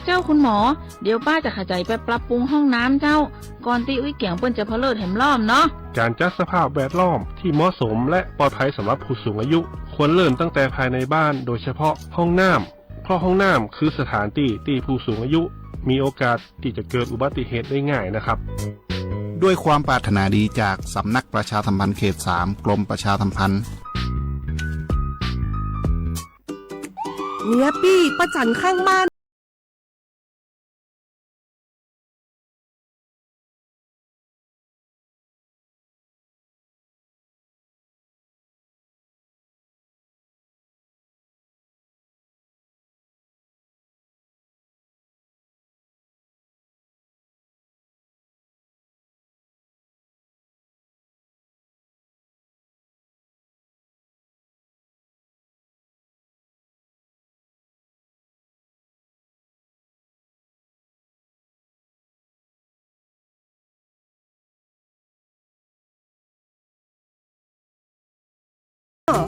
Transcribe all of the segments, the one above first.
เจ้าคุณหมอเดี๋ยวป้าจะขยายไปปรับปรุงห้องน้ำเจ้าก่อนตีอุ้ยเกี่ยงเปิ้นจะเพลิดแถมล้อมเนาะการจัดสภาพแวดล้อมที่เหมาะสมและปลอดภัยสำหรับผู้สูงอายุควรเริ่มตั้งแต่ภายในบ้านโดยเฉพาะห้องน้ำเพราะห้องน้ำคือสถานที่ผู้สูงอายุมีโอกาสที่จะเกิดอุบัติเหตุได้ง่ายนะครับด้วยความปรารถนาดีจากสำนักประชาสัมพันธ์เขต 3 กรมประชาสัมพันธ์เนี่ยปี้ประจันข้างบ้าน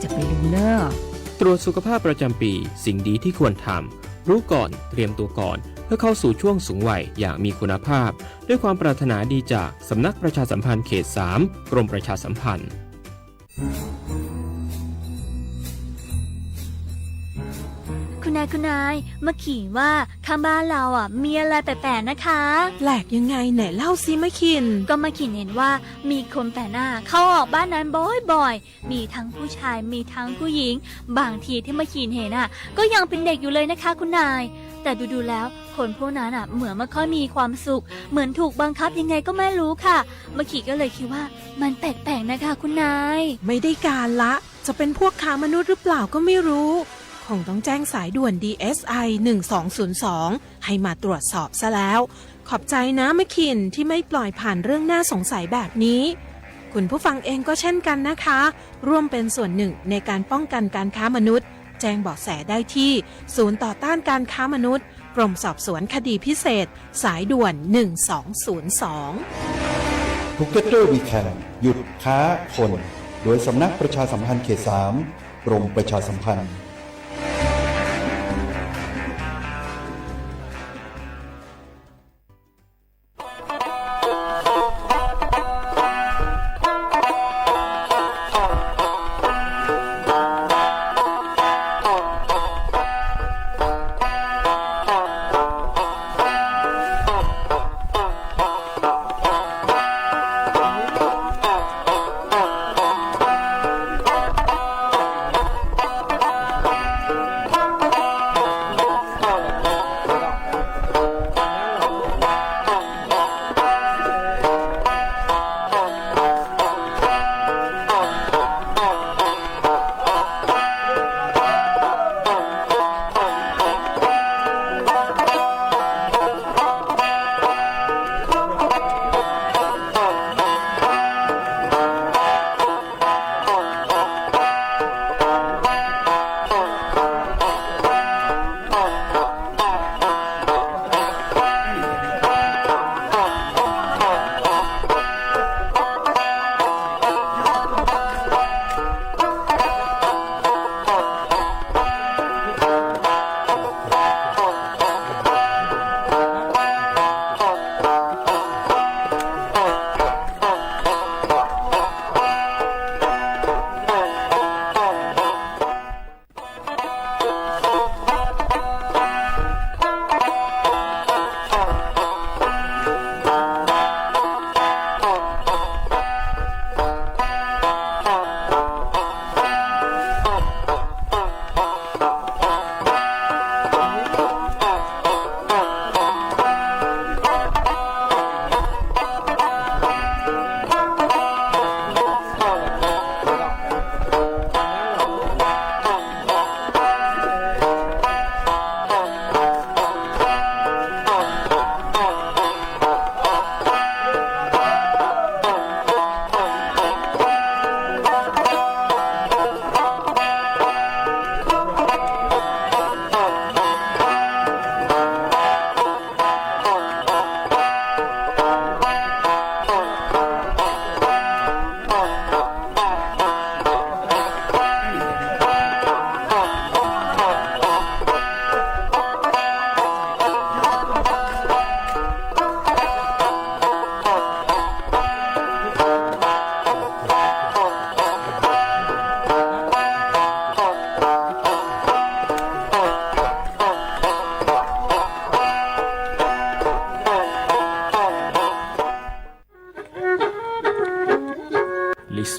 จะไปรู้เนอะตรวจสุขภาพประจำปีสิ่งดีที่ควรทำรู้ก่อนเตรียมตัวก่อนเพื่อเข้าสู่ช่วงสูงวัยอย่างมีคุณภาพด้วยความปรารถนาดีจากสำนักประชาสัมพันธ์เขต 3 กรมประชาสัมพันธ์คุณนายมาขี่ว่าข้างบ้านเรามีอะไรแปลกๆนะคะแปลกยังไงไหนเล่าซิมะคินก็มาขี่เห็นว่ามีคนแปลกหน้าเข้าออกบ้านนั้นบ่อยๆมีทั้งผู้ชายมีทั้งผู้หญิงบางทีที่มาขี่เห็นก็ยังเป็นเด็กอยู่เลยนะคะคุณนายแต่ดูๆแล้วคนพวกนั้นเหมือนไม่ค่อยมีความสุขเหมือนถูกบังคับยังไงก็ไม่รู้ค่ะมาขี่ก็เลยคิดว่ามันแปลกๆนะคะคุณนายไม่ได้การละจะเป็นพวกค้ามนุษย์หรือเปล่าก็ไม่รู้คงต้องแจ้งสายด่วน DSI 1202ให้มาตรวจสอบซะแล้วขอบใจนะมะคินที่ไม่ปล่อยผ่านเรื่องน่าสงสัยแบบนี้คุณผู้ฟังเองก็เช่นกันนะคะร่วมเป็นส่วนหนึ่งในการป้องกันการค้ามนุษย์แจ้งเบาะแสได้ที่ศูนย์ต่อต้านการค้ามนุษย์กรมสอบสวนคดีพิเศษสายด่วน1202 Together We Can หยุดค้าคนโดยสำนักประชาสัมพันธ์เขต 3 กรมประชาสัมพันธ์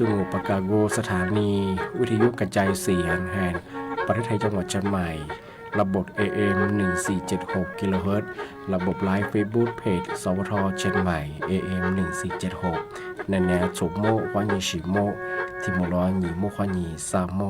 สุงปกาโกสถานีวิทยุกระจายเสียงแห่งประเทศไทยจังหวัดเชียงใหม่ระบบ AM 1476กิโลเฮิรตซ์ระบบไลฟ์เฟซบุ๊กเพจสวทเชียงใหม่ AM 1476ในแนวจุกโมควานีชิโมทิโมร้อยหนีโมควานีซาโม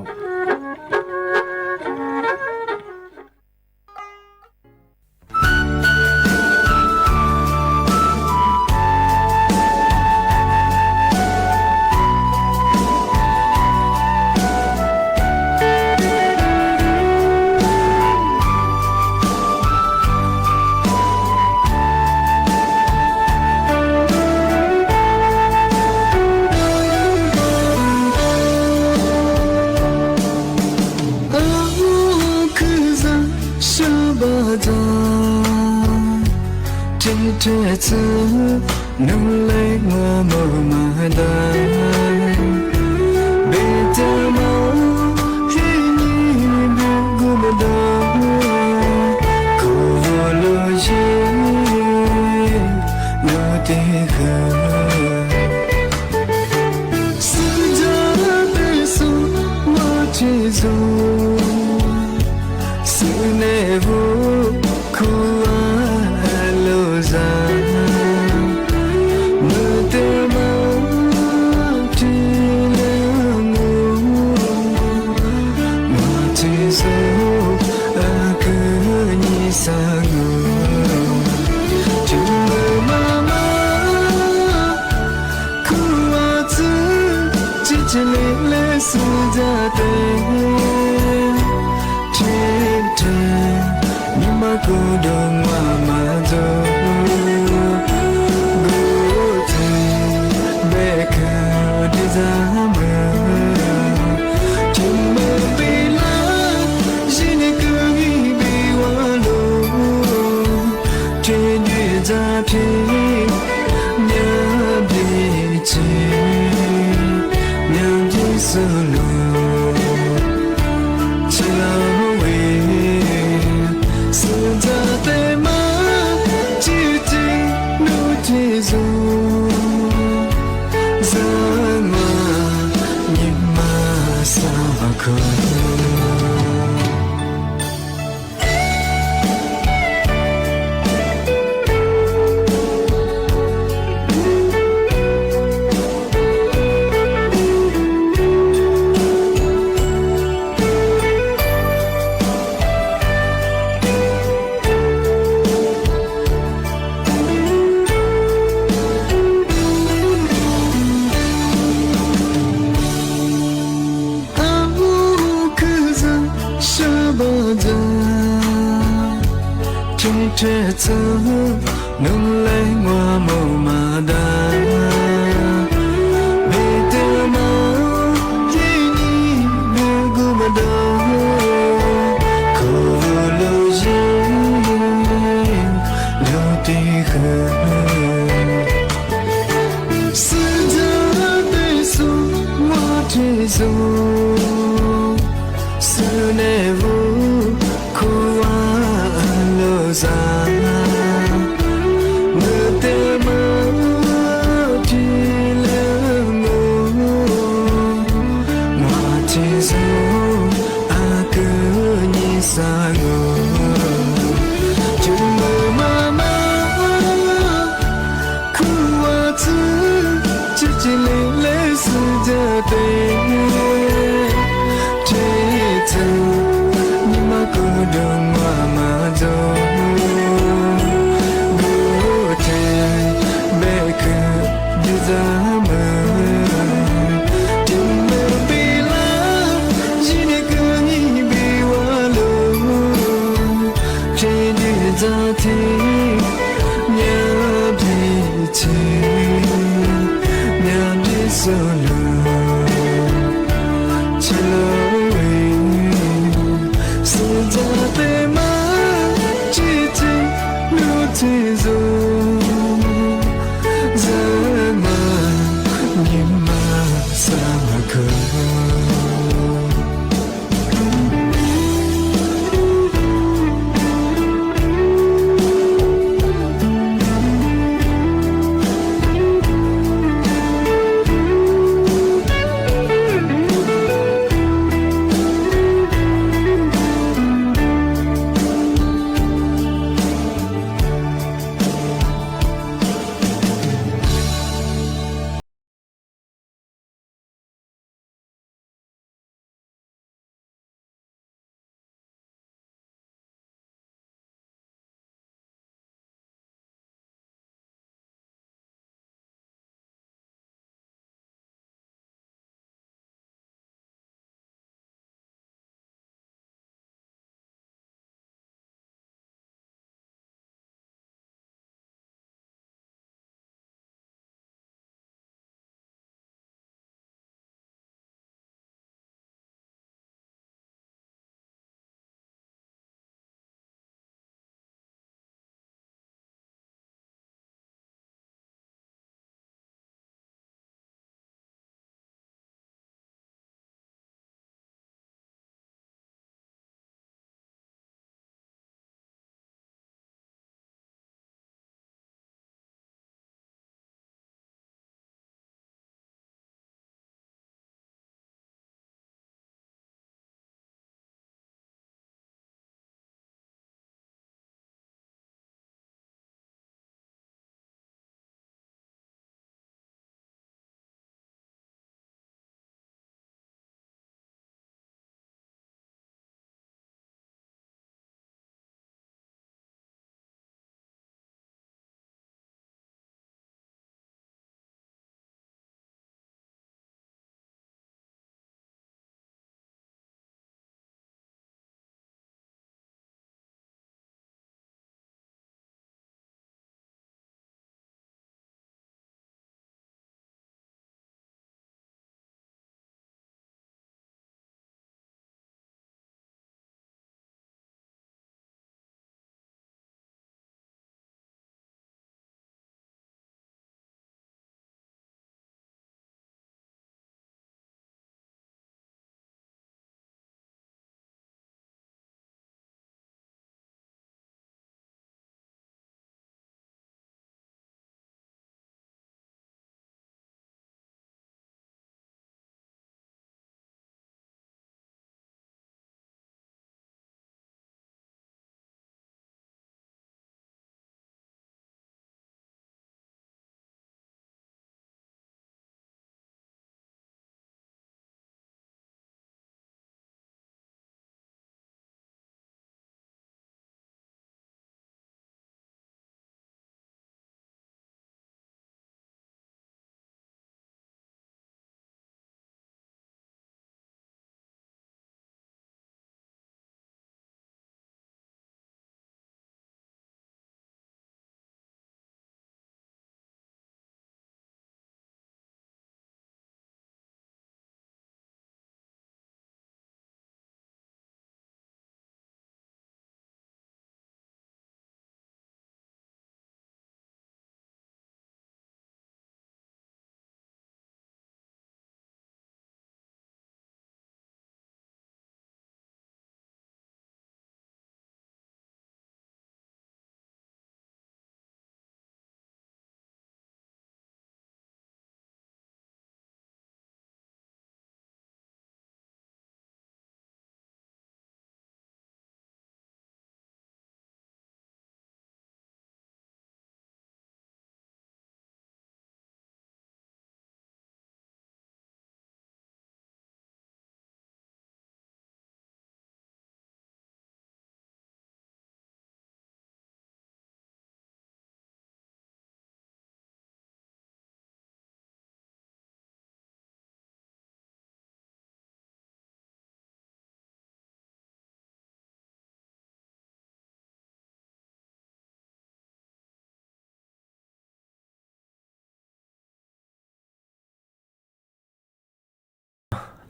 这次努力我没买单，别的梦是你别顾不到，可我路线路的河，是这辈子我接受，是那不苦啊。这次努力我没买单，别的梦是你别顾不到，可我路线路的河，是这辈子我接受，是那不苦啊路上。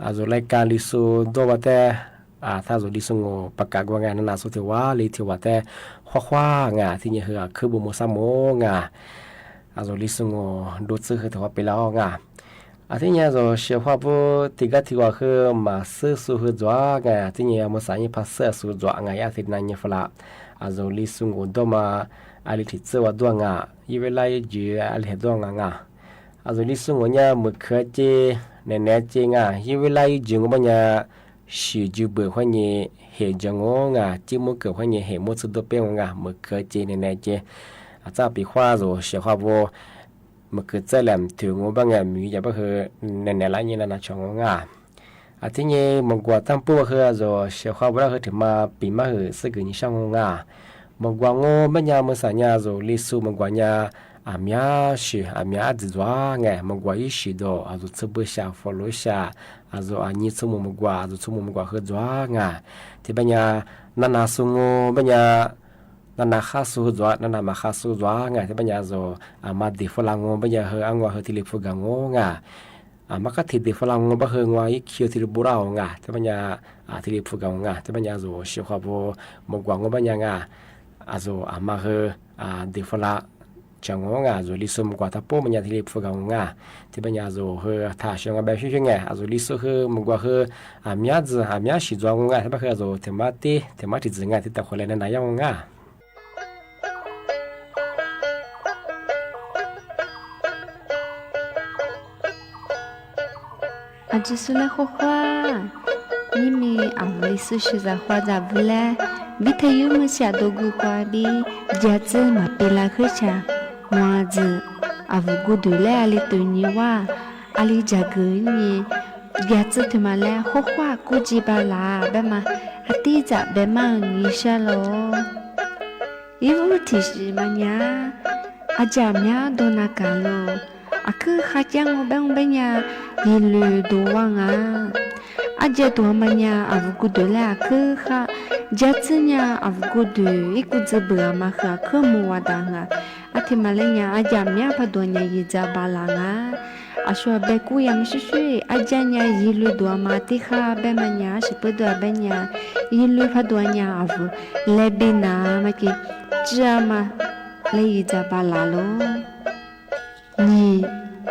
also รายการลิซูตัวว่าแต่ถ้าสุดิสงประกาศว่างานนาสุเทวาลิเทวาแต่คว้างาที่เนี่ยคือบุโมซาโมงาalso ลิสงดูซื้อคือถือว่าไปแล้วงาที่เนี่ย就学话不第个题话คือมาซื้อสูคือจ้างาที่เนี่ยมาสายภาษาสูจ้างาที่นั่นเนี่ยฟละalso ลิสงตัวมาaliที่ซื้อว่าตัวงาอีเวลาอยู่aliตัวงาalso ลิสงเนี่ยมือเคเจแน่ๆเจงาอีเวลาอยู่งบเนี่ย许就不会你黑着我节目个会你黑么子都变我么可见的那些这比话说学话不么可在了头我把米也不和奶来你那唱我ที่นี่มกว่าตั้งปูคือจะเชื่อว่าเราถึงมาปีมาเหอสึกนี่ช่างงามกว่าโง่ไม่ยามือสัญญาจะลิสูมกว่าญาเมียสิเมียจิตว่าไงมกว่าอีสิโดจะทบชาฟอลโลชาจะอันนี้สมมกว่าจะสมมกว่าคือว่าไงที่ปัญญานานาสุงปัญญานานาข้าสู้จ้านานามาข้าสู้จ้าไงที่ปัญญาจะมาดีฝรั่งปัญญาเหออังว่าเหอที่ลิฟูกังไงมาก็ที่ดีฝรั่งบ่เฮงว่าอีคิวที่บ่เรางาที่ปัญญาที่ลิฟูกังงาที่ปัญญาโซเชื่อว่าบ่มกว่าปัญญางาalsoมาเหอดีฝรั่งจังงาโซลิซุมกว่าถ้าปูปัญญาที่ลิฟูกังงาที่ปัญญาโซเหอถ้าเชื่อว่าแบบชื่อไงalsoลิซุเหอมกว่าเหอมีย子มียสิจ้างงาที่บ่เหอโซเทมาติจึงงาที่ตะคนเลยนั่นยังงา阿只是来画画，你们阿不里是学在画咋不嘞？比他有么下多个画的，家子嘛别来喝茶，娃子阿不过对嘞阿里对你哇，阿里家个你，家子他妈嘞画画估计巴拉，别嘛阿弟咋别嘛你下喽？伊不提示嘛呀，阿家呀都那干喽。aku khajang obeng-obengnya hilu doang aja tuamanya avgudola aku kha jatnya avgudu ikut zebrama kha kemuadanga atimalenya ajamnya padonya yizabalanga aswa beku yang shishui ajanya hilu doamati kha bemanya sipedo abenya hilu padonya avu lebina maki jama leizabalaloนี่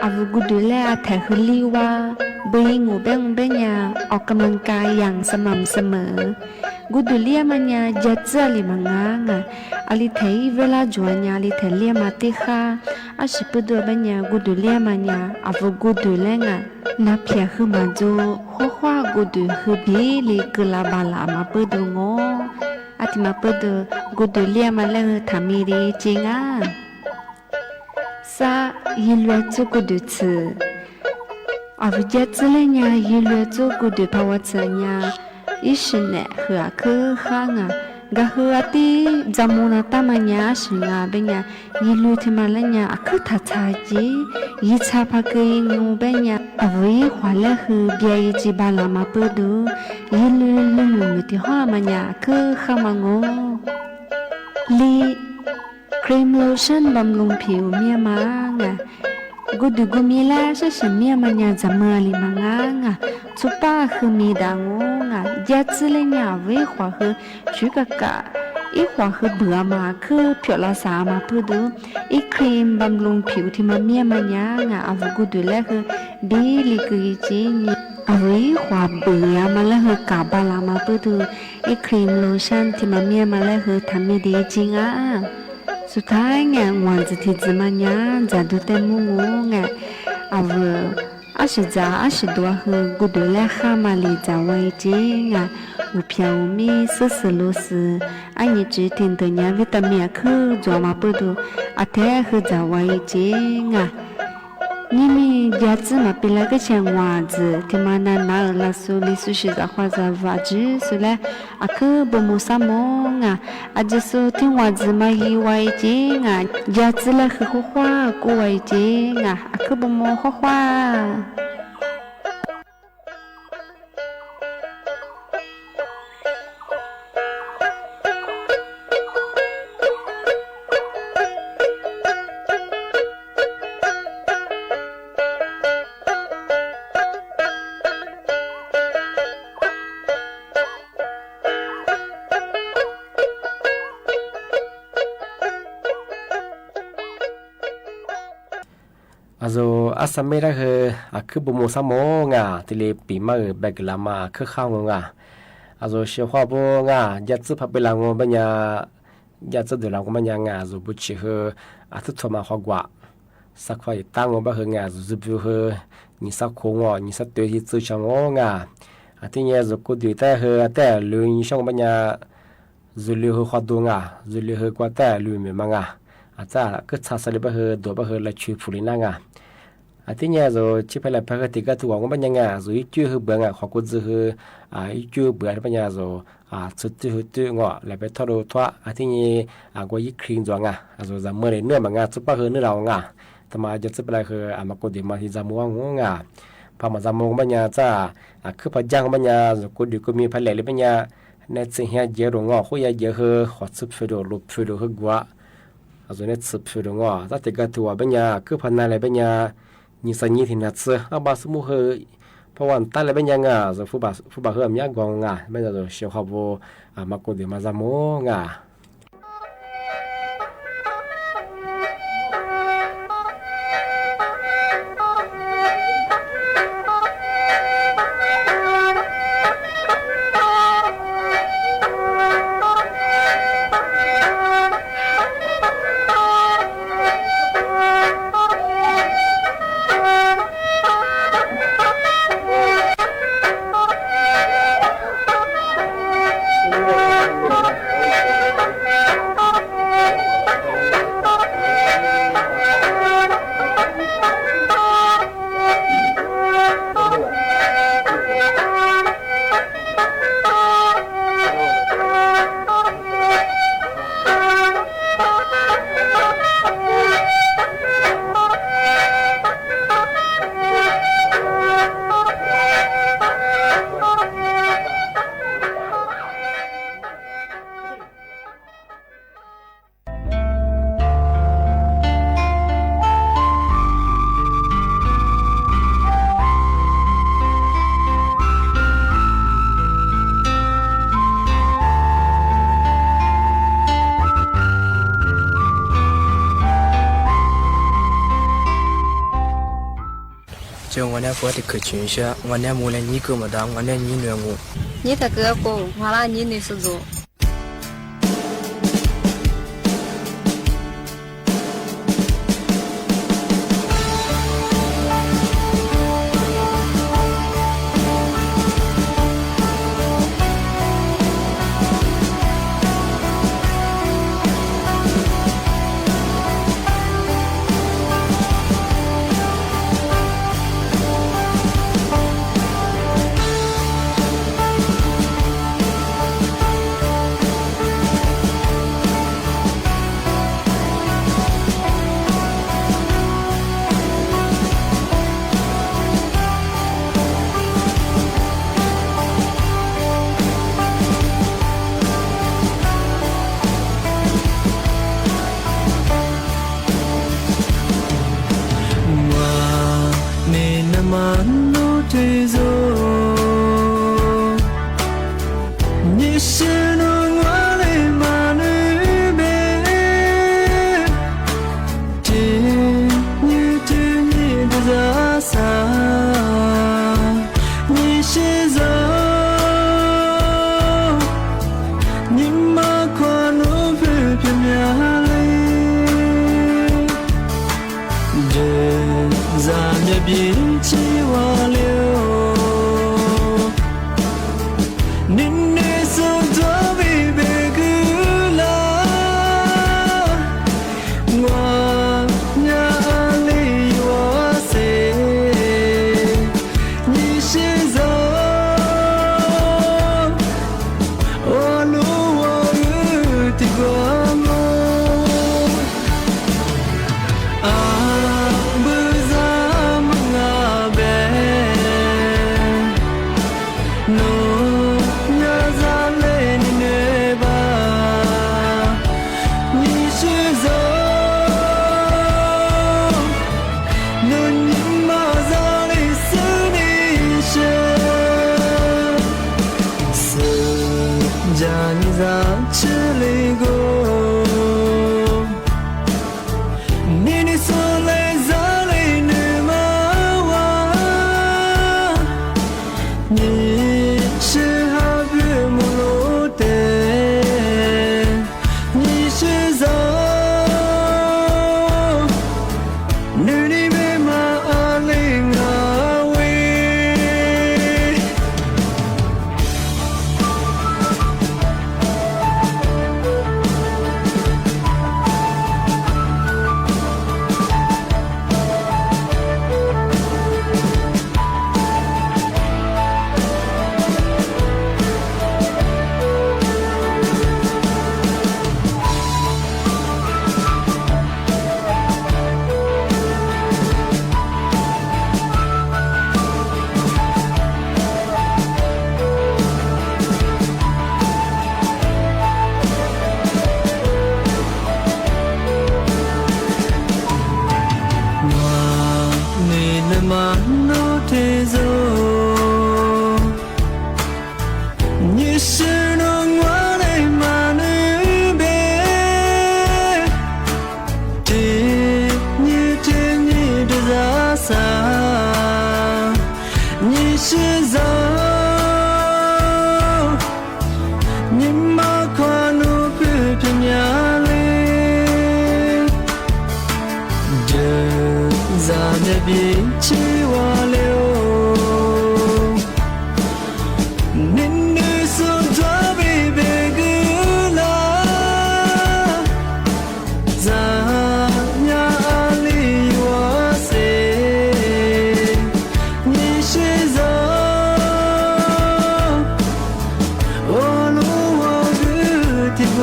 อาวุธดูแลแถวฮือลีว่าเบยงูเบงเบญาออกกำลังกายอย่างสม่ำเสมอกูดูเลียมันยาจัดเจลิมังงาอลิเทยเวลาจวนยาอลิเทเลียมาติคาอาชิปดูเบญากูดูเลียมันยาอาวุธกูดูแลงนับเพียคือมาโจข้อว่ากูดูคือบีลีกลาบาลามาเปิดดูงออาทิมาเปิดดูกูดูเลียมาเลทามีดีจริงsa yilwe tsuku de tsu avja tsulenya yilwe tsuku de pawatsanya ishne hua ke hanga ga hua ti zamuna tamanya shinga benya yilwe timalenya akha thaji yicha phake ngu benya avi hwala hu bia ji bala ma pudu yilwe lulu ti ha manya ke khamango liครีมโลชั่นบำรุงผิวเมียมังกูดูกูมีแล้วใช่ฉันเมียมันยังจะเมื่อลิมังชุป้าคือมีดังยัดซิเลยเนี่ยเว้ยขวาคือชุกกะอีขวาคือเบื่อมาคือเพียวละสามาพูดดูอีครีมบำรุงผิวที่มาเมียมันยังอาวุกูดูแลคือบีลิกุยจีนี่เอาไว้ขวาเบื่อมาแล้วคือกาบาลามาพูดดูอีครีมโลชั่นที่มาเมียมาแล้วคือทำไม่ดีจริงสุดท้ายไงวันจะที่จะมันยังจะดูเต็มมุ้งไงเอาอาชิจาอาชิตัวคือกูดูแลข้ามาลีจะไว้จริงอุเพียวมีสื่อลุสืออันนี้จีตินตัวนี้วิตามินคือจัวมาปูดูอาเทคือจะไว้จริง你们家子嘛比那个像娃子，他妈那哪拉苏里苏是在花在娃子，所以啊可不么啥梦就是听娃子嘛以为经家子了很花花过为经可不么花花。Also asame da he akhu bomo samo nga tile pi ma bag lama khe khaw nga also she hwa bo nga ya tsu pha bela ngo banya ya tsu de la ngo banya nga zo bu chi he atu thoma hwa gwa sakwa yi ta ngo ba he nga zo bu he ni sa ko ngo ni sa te yi tsu chang ngo nga ati nya zo ko de ta he ta lu ni shong banya zo lu he hwa do nga zo lu he kwa ta lu me ma nga ata ke cha sa le ba he do ba he la chu phu li na nga ati nya zo chi pa la pa ti ga tu wa ba nya nga zo i chu hu ba nga kho ko zu hu i chu ba ba nya zo chu tu hu tu ngo la be tho do thwa ati ni go yi kring zo nga zo za mo le ne ma nga chu pa hu ne la nga ta ma je chu pa la hu ma ko di ma hi za mo ngo nga pa ma za mo ba nya cha khu pa jang ba nya zo ko di ko mi pa le le ba nya ne chi hya je ro ngo ho ya je hu ho chu phu do lu phu do hu gwa zo ne chu phu do ngo ta ti ga tu wa ba nya khu pa na le ba nya ni sa ni thi na tse a ba su mu he pa wan ta le ben yang a zo fu ba he mya gong nga ba zo she kha bo ma ko de ma za mo nga就我那过的可群些，我那木了你给么的，我那你虐我。你的哥哥，完了你那是做。你的所来在里呢。的比起我流，你女手抓比别个啦，咱呀里我谁，你是走，我路我个地方。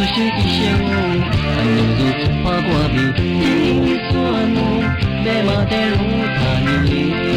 是一些我，安尼如出发过比，你说我，别马得路他你。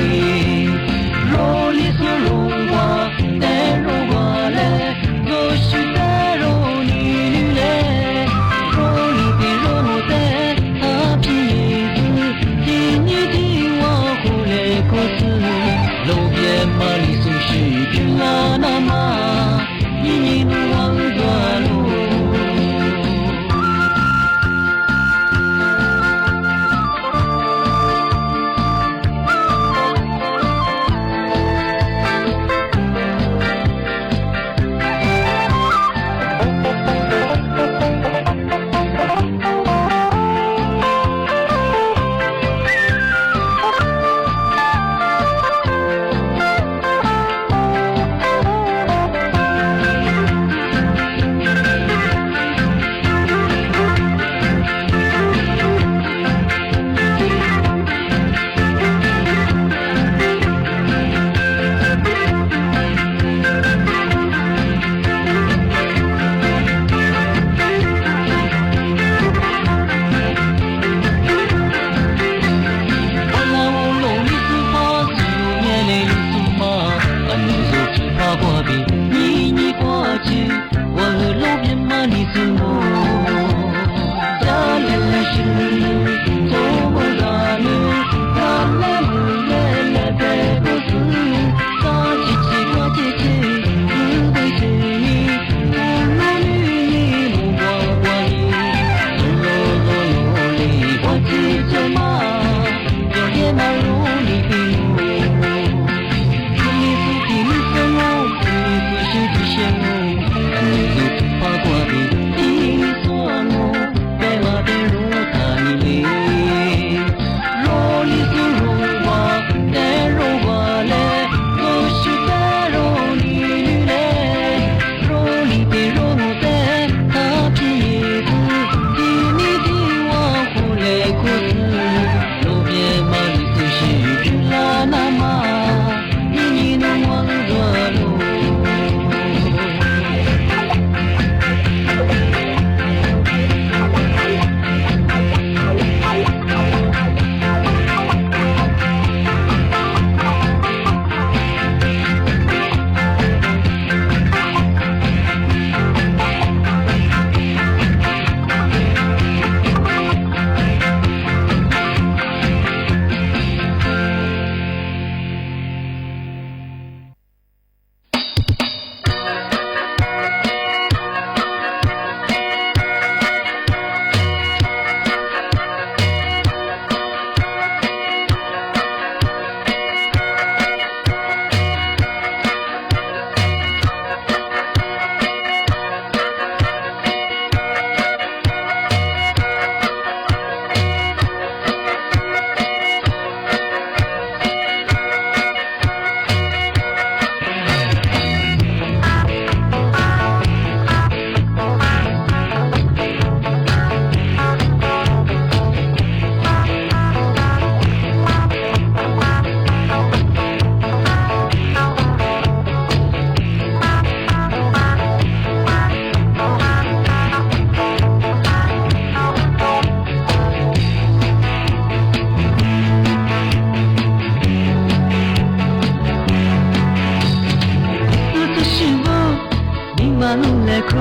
路来哭，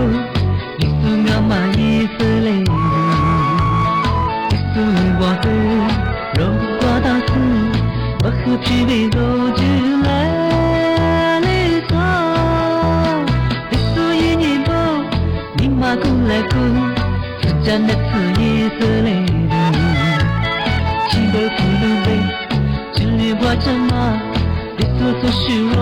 一束阿妈一丝泪流，一束我的柔光大丝，我和疲惫都只来离索，一束一年多，你妈哭来哭，是真的是一丝泪流，七个俘虏被只留我这么，一束束虚荣。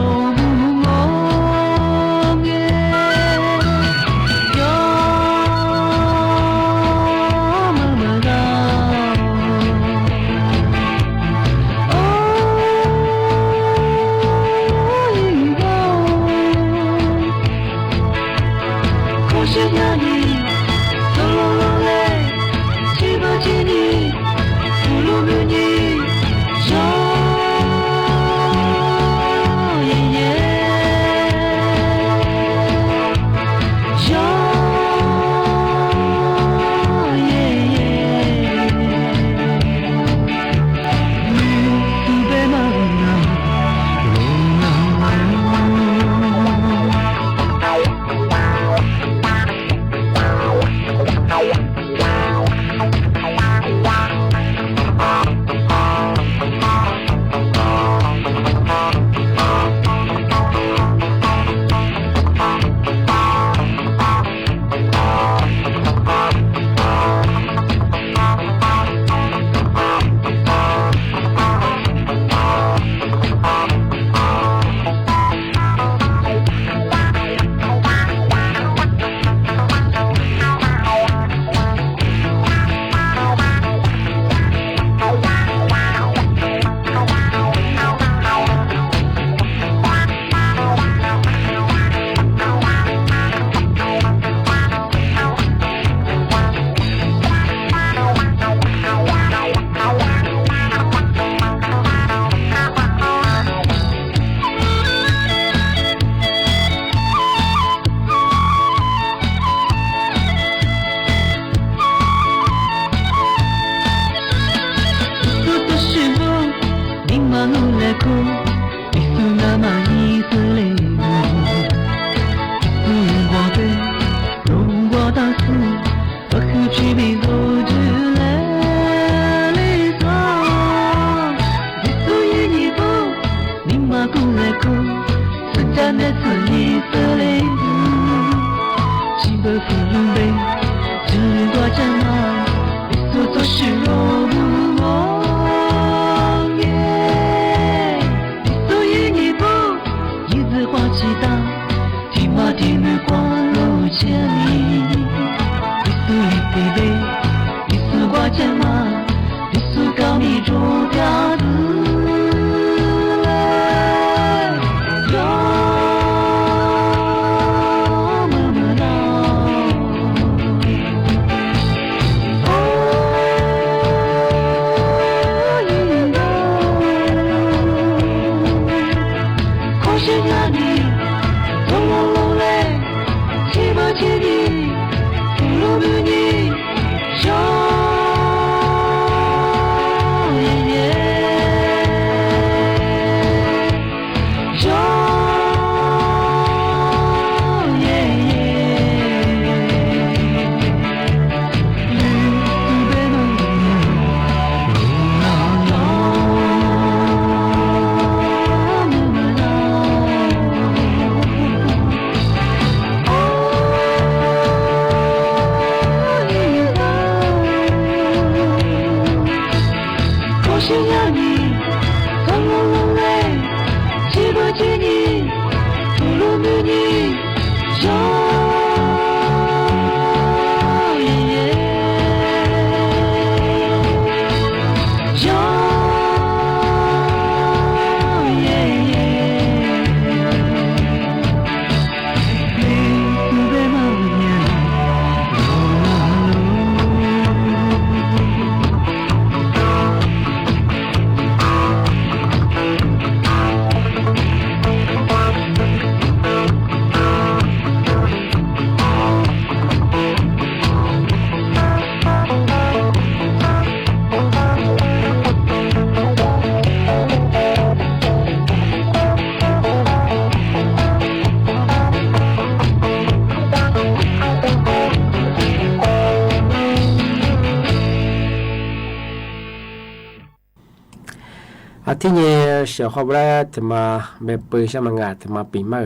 ที่นี่เสียเขาได้ถึงมาแบบเปิดช่างมังงะถึงมาปีใหม่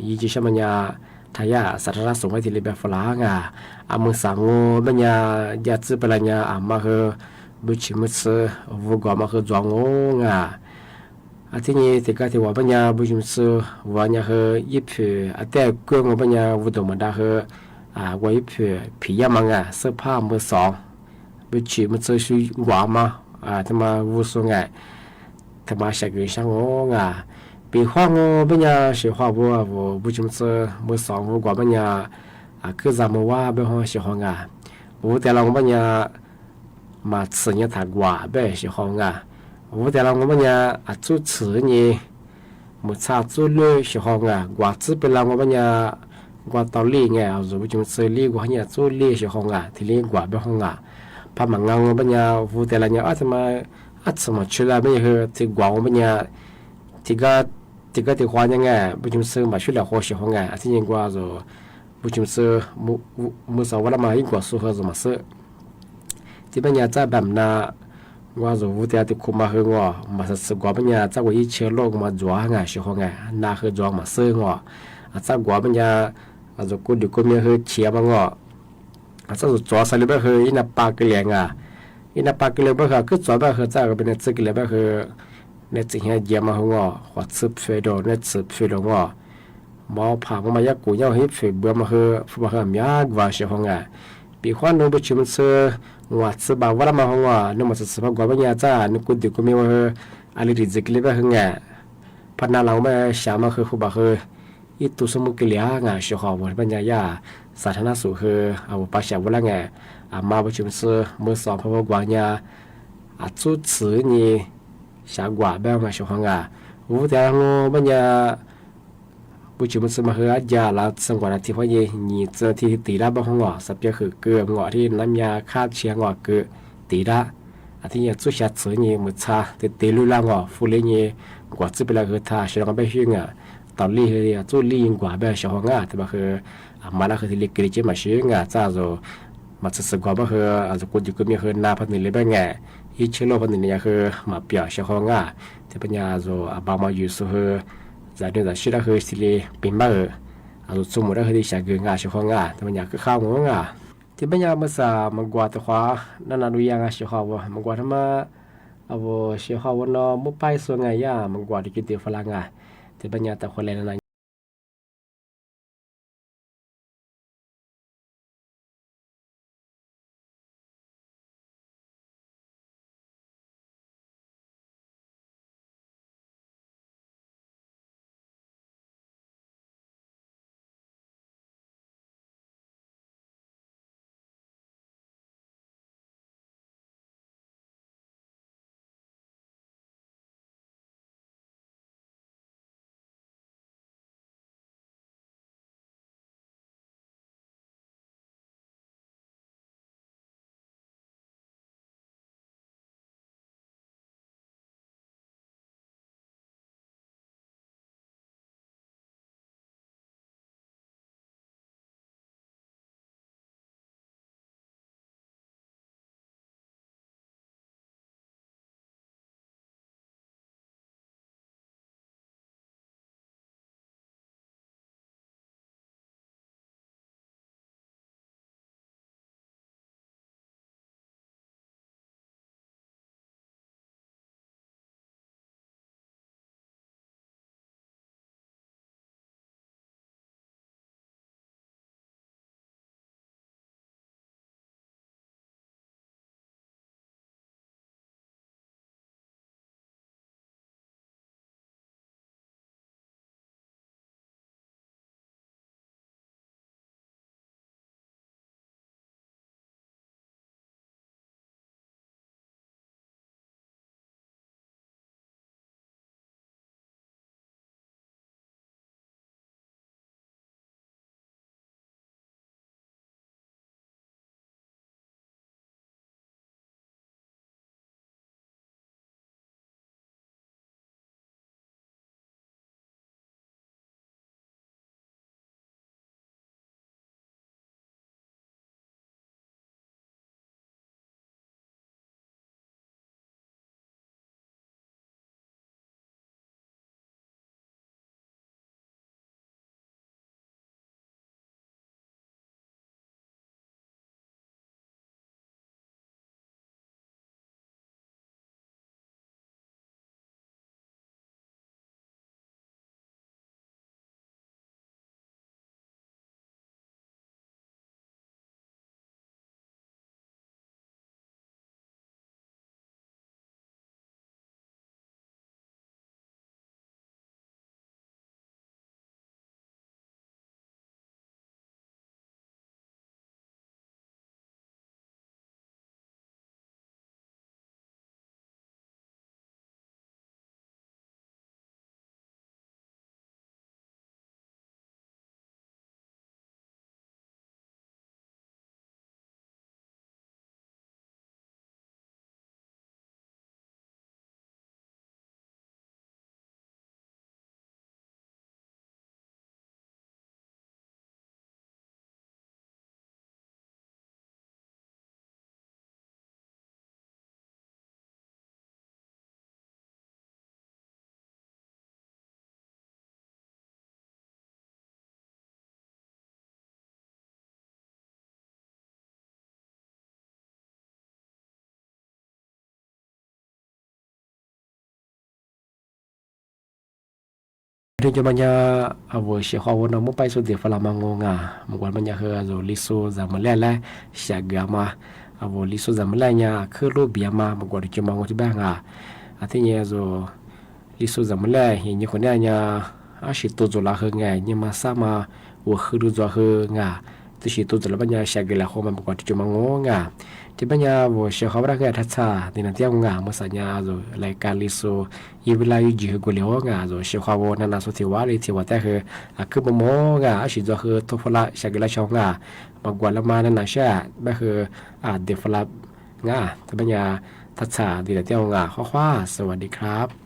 ยี่จีช่างมังยาทายาสาธารณสุขที่เรียบฝรั่งมือสามงูบัญญาญาติเป็นญามาคือบุชิมุสวุกมาคือจวงงูที่นี่ที่ก็ที่ว่าบัญญาบุชิมุสวันยาคือยิบแต่กงบัญญาวุฒิมันได้คือว่ายิบผียามังเสื้อผ้ามือสองบุชิมุสช่วยว่ามาที่มาวุฒิไงที่มาเสกช่างงูปีข้างบัญญาเสียข้าบัวบุชิมุสมือสองวุกบัญญาคือจำว่าเป็นห้องเสียห้องวุฒิเราบัญญามาสื่อเนี่ยถักว่าเป็นเสียห้องวุฒิเราบัญญาจุดสื่อนี่มุชาจุดเลยเสียห้องว่าจุดเป็นเราบัญญาว่าตอนเลี้ยงเอาบุชิมุสเลี้ยงว่าเนี่ยจุดเลี้ยงเสียห้องที่เลี้ยงว่าเป็นห้องพอมันงงบัญญาวุฒิเราเนี่ยอาจจะมาช่วยบัญญาที่กว่าบัญญาที่ก็ที่ความยังไงบุชิมุสมาช่วยเราหัวเสียห้องที่ยังกว่าจะบุชิมเสือมือสาววันมายิ่งกว่าสู้เขาจะมาเสือที่ปัญญาจะแบบน่าว่าจะวุฒิอาทิคุมาเฮงว่ามาสึกว่าปัญญาจะว่ายิ่งเชื่อโลกมาจัวไงเชื่อเขาไงน่าคือจัวมาเสือว่าจะว่าปัญญาจะกูดูกูมีเฮเชียบังว่าจะจัวสลิบเฮอินาปากเลี้ยงอินาปากเลี้ยงก็คือจัวเฮจะก็เป็นสึกเลี้ยงเฮเนจิเฮียเจียมาหัวหัวซึบเฟโดเนซึบเฟโดว่าหมอผ่ามายากูยาฮิปฟิเบื่อมาคือฟูมาคือมียากว่าเสียของปีขวัญนู้นไปชิมเสือวัดสบายวันมาหัวนู้นมาสบายกว่าปัญญาจ้านู้นกูดีกูมีว่าคืออะไรริจิกลิบะคือพันนาเราไม่ชามาคือฟูมาคืออีตุสมุกิเลียเสียของวันปัญญายาสาธารณสุขคือเอาปัจจัยวันละมาไปชิมเสือมือสองพระกวางจุดสื่อนี่ชากว่าแบบเสียของวุฒิเราปัญญาบุชิมุสมาเฮือยาลาสังกัดที่พ่อเย่หีเจอที่ตีระบ้องสับเยอะคือเกลือหงอที่น้ำยาคาดเชียงอเกลือตีระที่ยังจุดชัดสื่อนี่มุชาตีลุล่างฟูเลนี่กว่าจะเป็นอะไรคือท่าเชียงไปหิ้งตอนนี้คือจุดลีงกว่าแบบเชียงแต่ว่าคือมาแล้วคือที่เล็กกระดิ่งมาเชียงจ้าโจมาจะสึกว่าคืออาจจะกูจะกูมีคือนาพันธุ์เลยแบบอีเชลโลพันธุ์นี่คือมาเปียเชียงที่ปัญญาโจบางมาอยู่สุด在这个是那个是哩平板儿，中午那个的下个小黄他们家去考我ที่ปัญญาเมื่อสามันกว่าแต่ขวานั่นน่ะดูยังเสียขาวมันกว่าทำไมเสียขาวเนาะมุไปส่วนไงมันกว่าที่กินเตี๋ยวฝรั่งที่ปัญญาแต่คนเล่นนั่น Dia jamanya awo Syekh awo namu pai so de fala mangonga mugwal manya he azo liso zamalala syagama awo liso zamalanya khelo biama mugwal jamango tibanga atinya azo liso zamala hinyi khonyanya ashito zola he nga nyima sama wo khuru zo he nga tishito zola banya syagala khoma mugwal jamango nga tibanya wo Syekh abra ga thatsa dinatia nga masanya azo laika liso yibla yuji gole nga zo Syekh awo nana so tiwali tiwata he akubomo nga ashizo he tofala syagala chonga magwala mana na sha ba he develop nga tibanya thatsa dinatia nga khwaสวัสดีครับ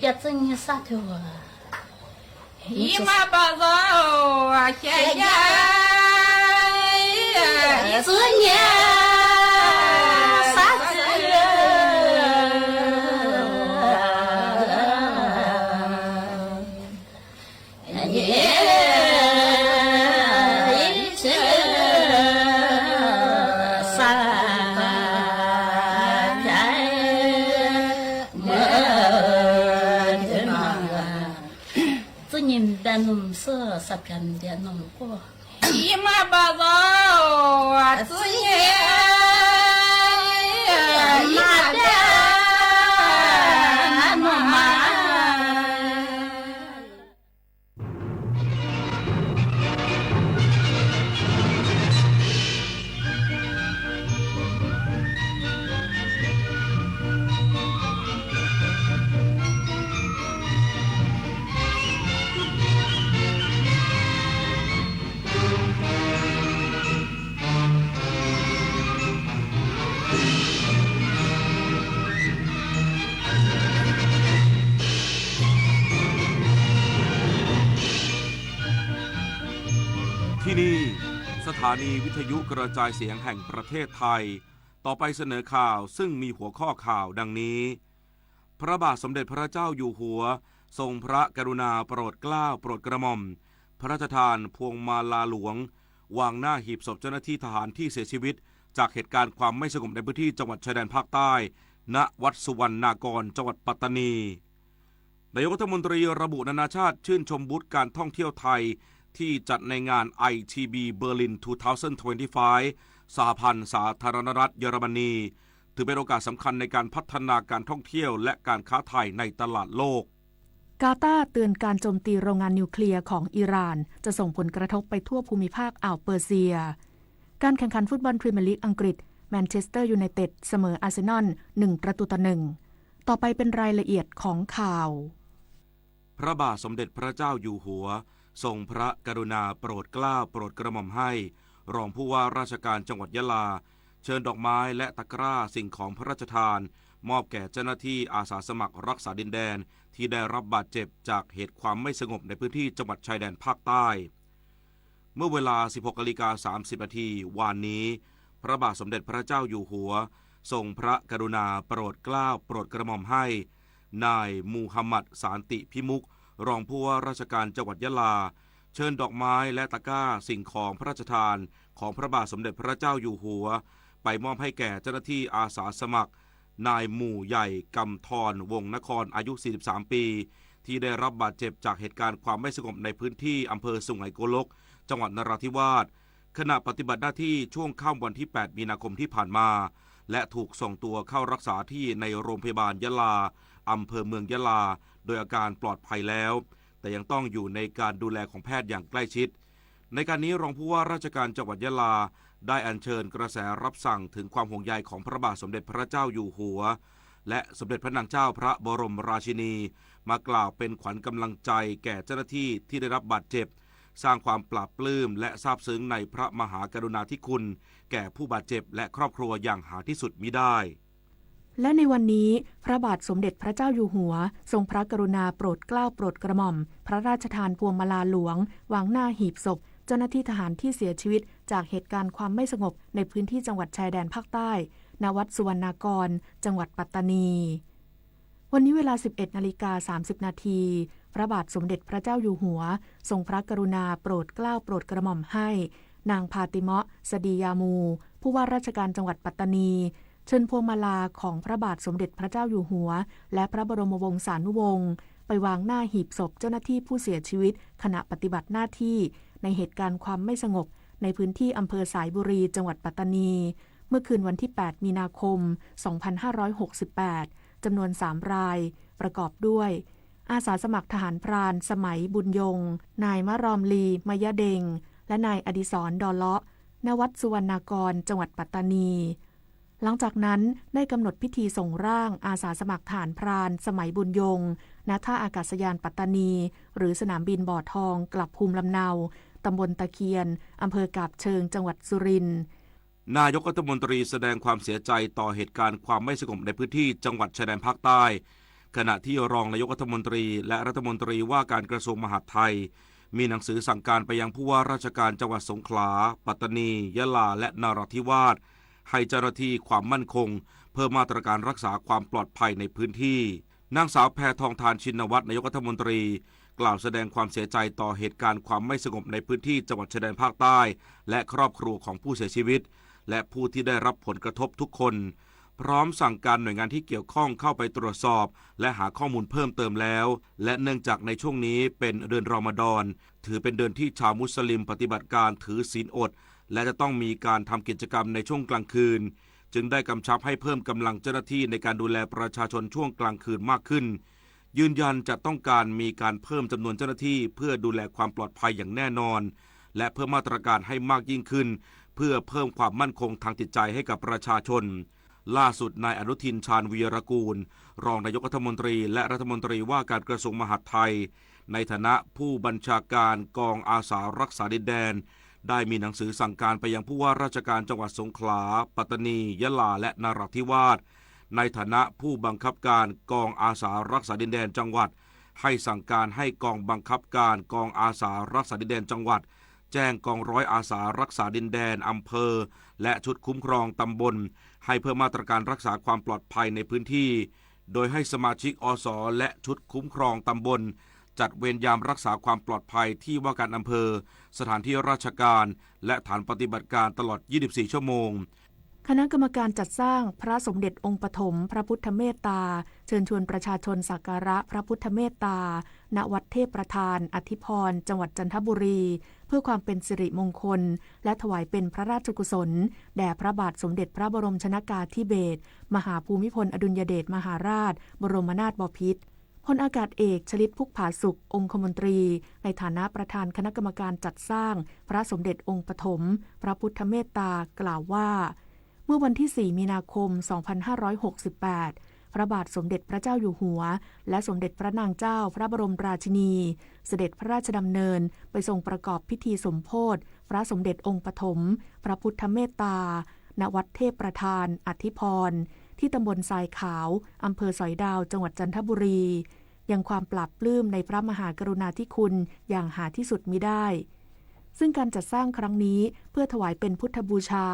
姐真你啥头啊？姨妈把肉啊，姐姐，子年啥子？弄色啥片的弄过，姨妈把肉啊，子年妈的，妈妈。ที่นี่สถานีวิทยุกระจายเสียงแห่งประเทศไทยต่อไปเสนอข่าวซึ่งมีหัวข้อข่าวดังนี้พระบาทสมเด็จพระเจ้าอยู่หัวทรงพระกรุณาโปรดเกล้าโปรดกระหม่อมพระราชทานพวงมาลาหลวงวางหน้าหีบศพเจ้าหน้าที่ทหารที่เสียชีวิตจากเหตุการณ์ความไม่สงบในพื้นที่จังหวัดชายแดนภาคใต้ณวัดสุวรรณากรจังหวัดปัตตานีนายกรัฐมนตรีระบุนานาชาติชื่นชมบูธการท่องเที่ยวไทยที่จัดในงาน ITB Berlin 2025 สหพันธ์สาธารณรัฐเยอรมนีถือเป็นโอกาสสำคัญในการพัฒนาการท่องเที่ยวและการค้าไทยในตลาดโลกกาตาร์เตือนการโจมตีโรงงานนิวเคลียร์ของอิหร่านจะส่งผลกระทบไปทั่วภูมิภาคอ่าวเปอร์เซียการแข่งขันฟุตบอลพรีเมียร์ลีกอังกฤษแมนเชสเตอร์ยูไนเต็ดเสมออาร์เซนอล1-1ต่อไปเป็นรายละเอียดของข่าวพระบาทสมเด็จพระเจ้าอยู่หัวทรงพระกรุณาโปรดเกล้าโปรดกระหม่อมให้รองผู้ว่าราชการจังหวัดยะลาเชิญดอกไม้และตะกร้าสิ่งของพระราชทานมอบแก่เจ้าหน้าที่อาสาสมัครรักษาดินแดนที่ได้รับบาดเจ็บจากเหตุความไม่สงบในพื้นที่จังหวัดชายแดนภาคใต้เมื่อเวลา 16:30 น.วานนี้พระบาทสมเด็จพระเจ้าอยู่หัวทรงพระกรุณาโปรดเกล้าโปรดกระหม่อมให้นายมูฮัมหมัดสานติพิมุขรองผู้ว่าราชการจังหวัดยะลาเชิญดอกไม้และตะกร้าสิ่งของพระราชทานของพระบาทสมเด็จพระเจ้าอยู่หัวไปมอบให้แก่เจ้าหน้าที่อาสาสมัครนายหมู่ใหญ่กำธรวงนครอายุ 43 ปีที่ได้รับบาดเจ็บจากเหตุการณ์ความไม่สงบในพื้นที่อำเภอสุไหงโกลกจังหวัดนราธิวาสขณะปฏิบัติหน้าที่ช่วงค่ำวันที่ 8 มีนาคมที่ผ่านมาและถูกส่งตัวเข้ารักษาที่ในโรงพยาบาลยะลาอำเภอเมืองยะลาโดยอาการปลอดภัยแล้วแต่ยังต้องอยู่ในการดูแลของแพทย์อย่างใกล้ชิดในการนี้รองผู้ว่าราชการจังหวัดยะลาได้อัญเชิญกระแสรับสั่งถึงความห่วงใยของพระบาทสมเด็จพระเจ้าอยู่หัวและสมเด็จพระนางเจ้าพระบรมราชินีมากล่าวเป็นขวัญกำลังใจแก่เจ้าหน้าที่ที่ได้รับบาดเจ็บสร้างความปลาบปลื้มและซาบซึ้งในพระมหากรุณาธิคุณแก่ผู้บาดเจ็บและครอบครัวอย่างหาที่สุดมิได้และในวันนี้พระบาทสมเด็จพระเจ้าอยู่หัวทรงพระกรุณาโปรดเกล้าโปรดกระหม่อมพระราชทานพวงมาลาหลวงวางหน้าหีบศพเจ้าหน้าที่ทหารที่เสียชีวิตจากเหตุการณ์ความไม่สงบในพื้นที่จังหวัดชายแดนภาคใต้ณวัดสุวรรณากรจังหวัดปัตตานีวันนี้เวลา 11:30 น.พระบาทสมเด็จพระเจ้าอยู่หัวทรงพระกรุณาโปรดเกล้าโปรดกระหม่อมให้นางพาติเมาะสดียามูผู้ว่าราชการจังหวัดปัตตานีเชิญพวงมาลาของพระบาทสมเด็จพระเจ้าอยู่หัวและพระบรมวงศานุวงศ์ไปวางหน้าหีบศพเจ้าหน้าที่ผู้เสียชีวิตขณะปฏิบัติหน้าที่ในเหตุการณ์ความไม่สงบในพื้นที่อำเภอสายบุรีจังหวัดปัตตานีเมื่อคืนวันที่ 8 มีนาคม 2568 จำนวน 3 รายประกอบด้วยอาสาสมัครทหารพรานสมัยบุญยงนายมะรอมลีมะยะเดง และนายอดิศรดอเลาะณวัดสุวรรณากรจังหวัดปัตตานีหลังจากนั้นได้กำหนดพิธีส่งร่างอาสาสมัครทหารพรานสมัยบุญยงณท่าอากาศยานปัตตานีหรือสนามบินบ่อทองกลับภูมิลำเนาตำบลตะเคียนอำเภอกาบเชิงจังหวัดสุรินทร์นายกรัฐมนตรีแสดงความเสียใจต่อเหตุการณ์ความไม่สงบในพื้นที่จังหวัดชายแดนภาคใต้ขณะที่รองนายกรัฐมนตรีและรัฐมนตรีว่าการกระทรวงมหาดไทยมีหนังสือสั่งการไปยังผู้ว่าราชการจังหวัดสงขลาปัตตานียะลาและนราธิวาสให้เจ้าหน้าที่ความมั่นคงเพิ่มมาตรการรักษาความปลอดภัยในพื้นที่นางสาวแพทองธารชินวัตรนายกรัฐมนตรีกล่าวแสดงความเสียใจต่อเหตุการณ์ความไม่สงบในพื้นที่จังหวัดชายแดนภาคใต้และครอบครัวของผู้เสียชีวิตและผู้ที่ได้รับผลกระทบทุกคนพร้อมสั่งการหน่วยงานที่เกี่ยวข้องเข้าไปตรวจสอบและหาข้อมูลเพิ่มเติมแล้วและเนื่องจากในช่วงนี้เป็นเดือนรอมฎอนถือเป็นเดือนที่ชาวมุสลิมปฏิบัติการถือศีลอดและจะต้องมีการทำกิจกรรมในช่วงกลางคืนจึงได้กำชับให้เพิ่มกำลังเจ้าหน้าที่ในการดูแลประชาชนช่วงกลางคืนมากขึ้นยืนยันจะต้องการมีการเพิ่มจำนวนเจ้าหน้าที่เพื่อดูแลความปลอดภัยอย่างแน่นอนและเพิ่มมาตรการให้มากยิ่งขึ้นเพื่อเพิ่มความมั่นคงทางจิตใจให้กับประชาชนล่าสุดนายอนุทินชาญวีรกูลรองนายกรัฐมนตรีและรัฐมนตรีว่าการกระทรวงมหาดไทยในฐานะผู้บัญชาการกองอาสารักษาดินแดนได้มีหนังสือสั่งการไปยังผู้ว่าราชการจังหวัดสงขลาปัตตานียะลาและนราธิวาสในฐานะผู้บังคับการกองอาสารักษาดินแดนจังหวัดให้สั่งการให้กองบังคับการกองอาสารักษาดินแดนจังหวัดแจ้งกองร้อยอาสารักษาดินแดนอำเภอและชุดคุ้มครองตำบลให้เพิ่มมาตรการรักษาความปลอดภัยในพื้นที่โดยให้สมาชิกอสและชุดคุ้มครองตำบลจัดเวรยามรักษาความปลอดภัยที่ว่าการอำเภอสถานที่ราชการและฐานปฏิบัติการตลอด 24 ชั่วโมงคณะกรรมการจัดสร้างพระสมเด็จองค์ปฐมพระพุทธเมตตาเชิญชวนประชาชนสักการะพระพุทธเมตตาณวัดเทพประธานอธิพรจังหวัดจันทบุรีเพื่อความเป็นสิริมงคลและถวายเป็นพระราชกุศลแด่พระบาทสมเด็จพระบรมชนกาธิเบศรมหาภูมิพลอดุลยเดชมหาราชบรมนาถบพิตรพลอากาศเอกชลิตพุกผาสุของคมนตรีในฐานะประธานคณะกรรมการจัดสร้างพระสมเด็จองค์ปฐมพระพุทธเมตตากล่าวว่าเมื่อวันที่ 4 มีนาคม 2568 พระบาทสมเด็จพระเจ้าอยู่หัวและสมเด็จพระนางเจ้าพระบรมราชินีเสด็จพระราชดำเนินไปทรงประกอบพิธีสมโภชพระสมเด็จองค์ปฐมพระพุทธเมตตาณวัดเทพประธานอธิพรที่ตำบลทรายขาวอำเภอสอยดาวจังหวัดจันทบุรียังความปราบปลื้มในพระมหากรุณาธิคุณอย่างหาที่สุดมิได้ซึ่งการจัดสร้างครั้งนี้เพื่อถวายเป็นพุทธบูชา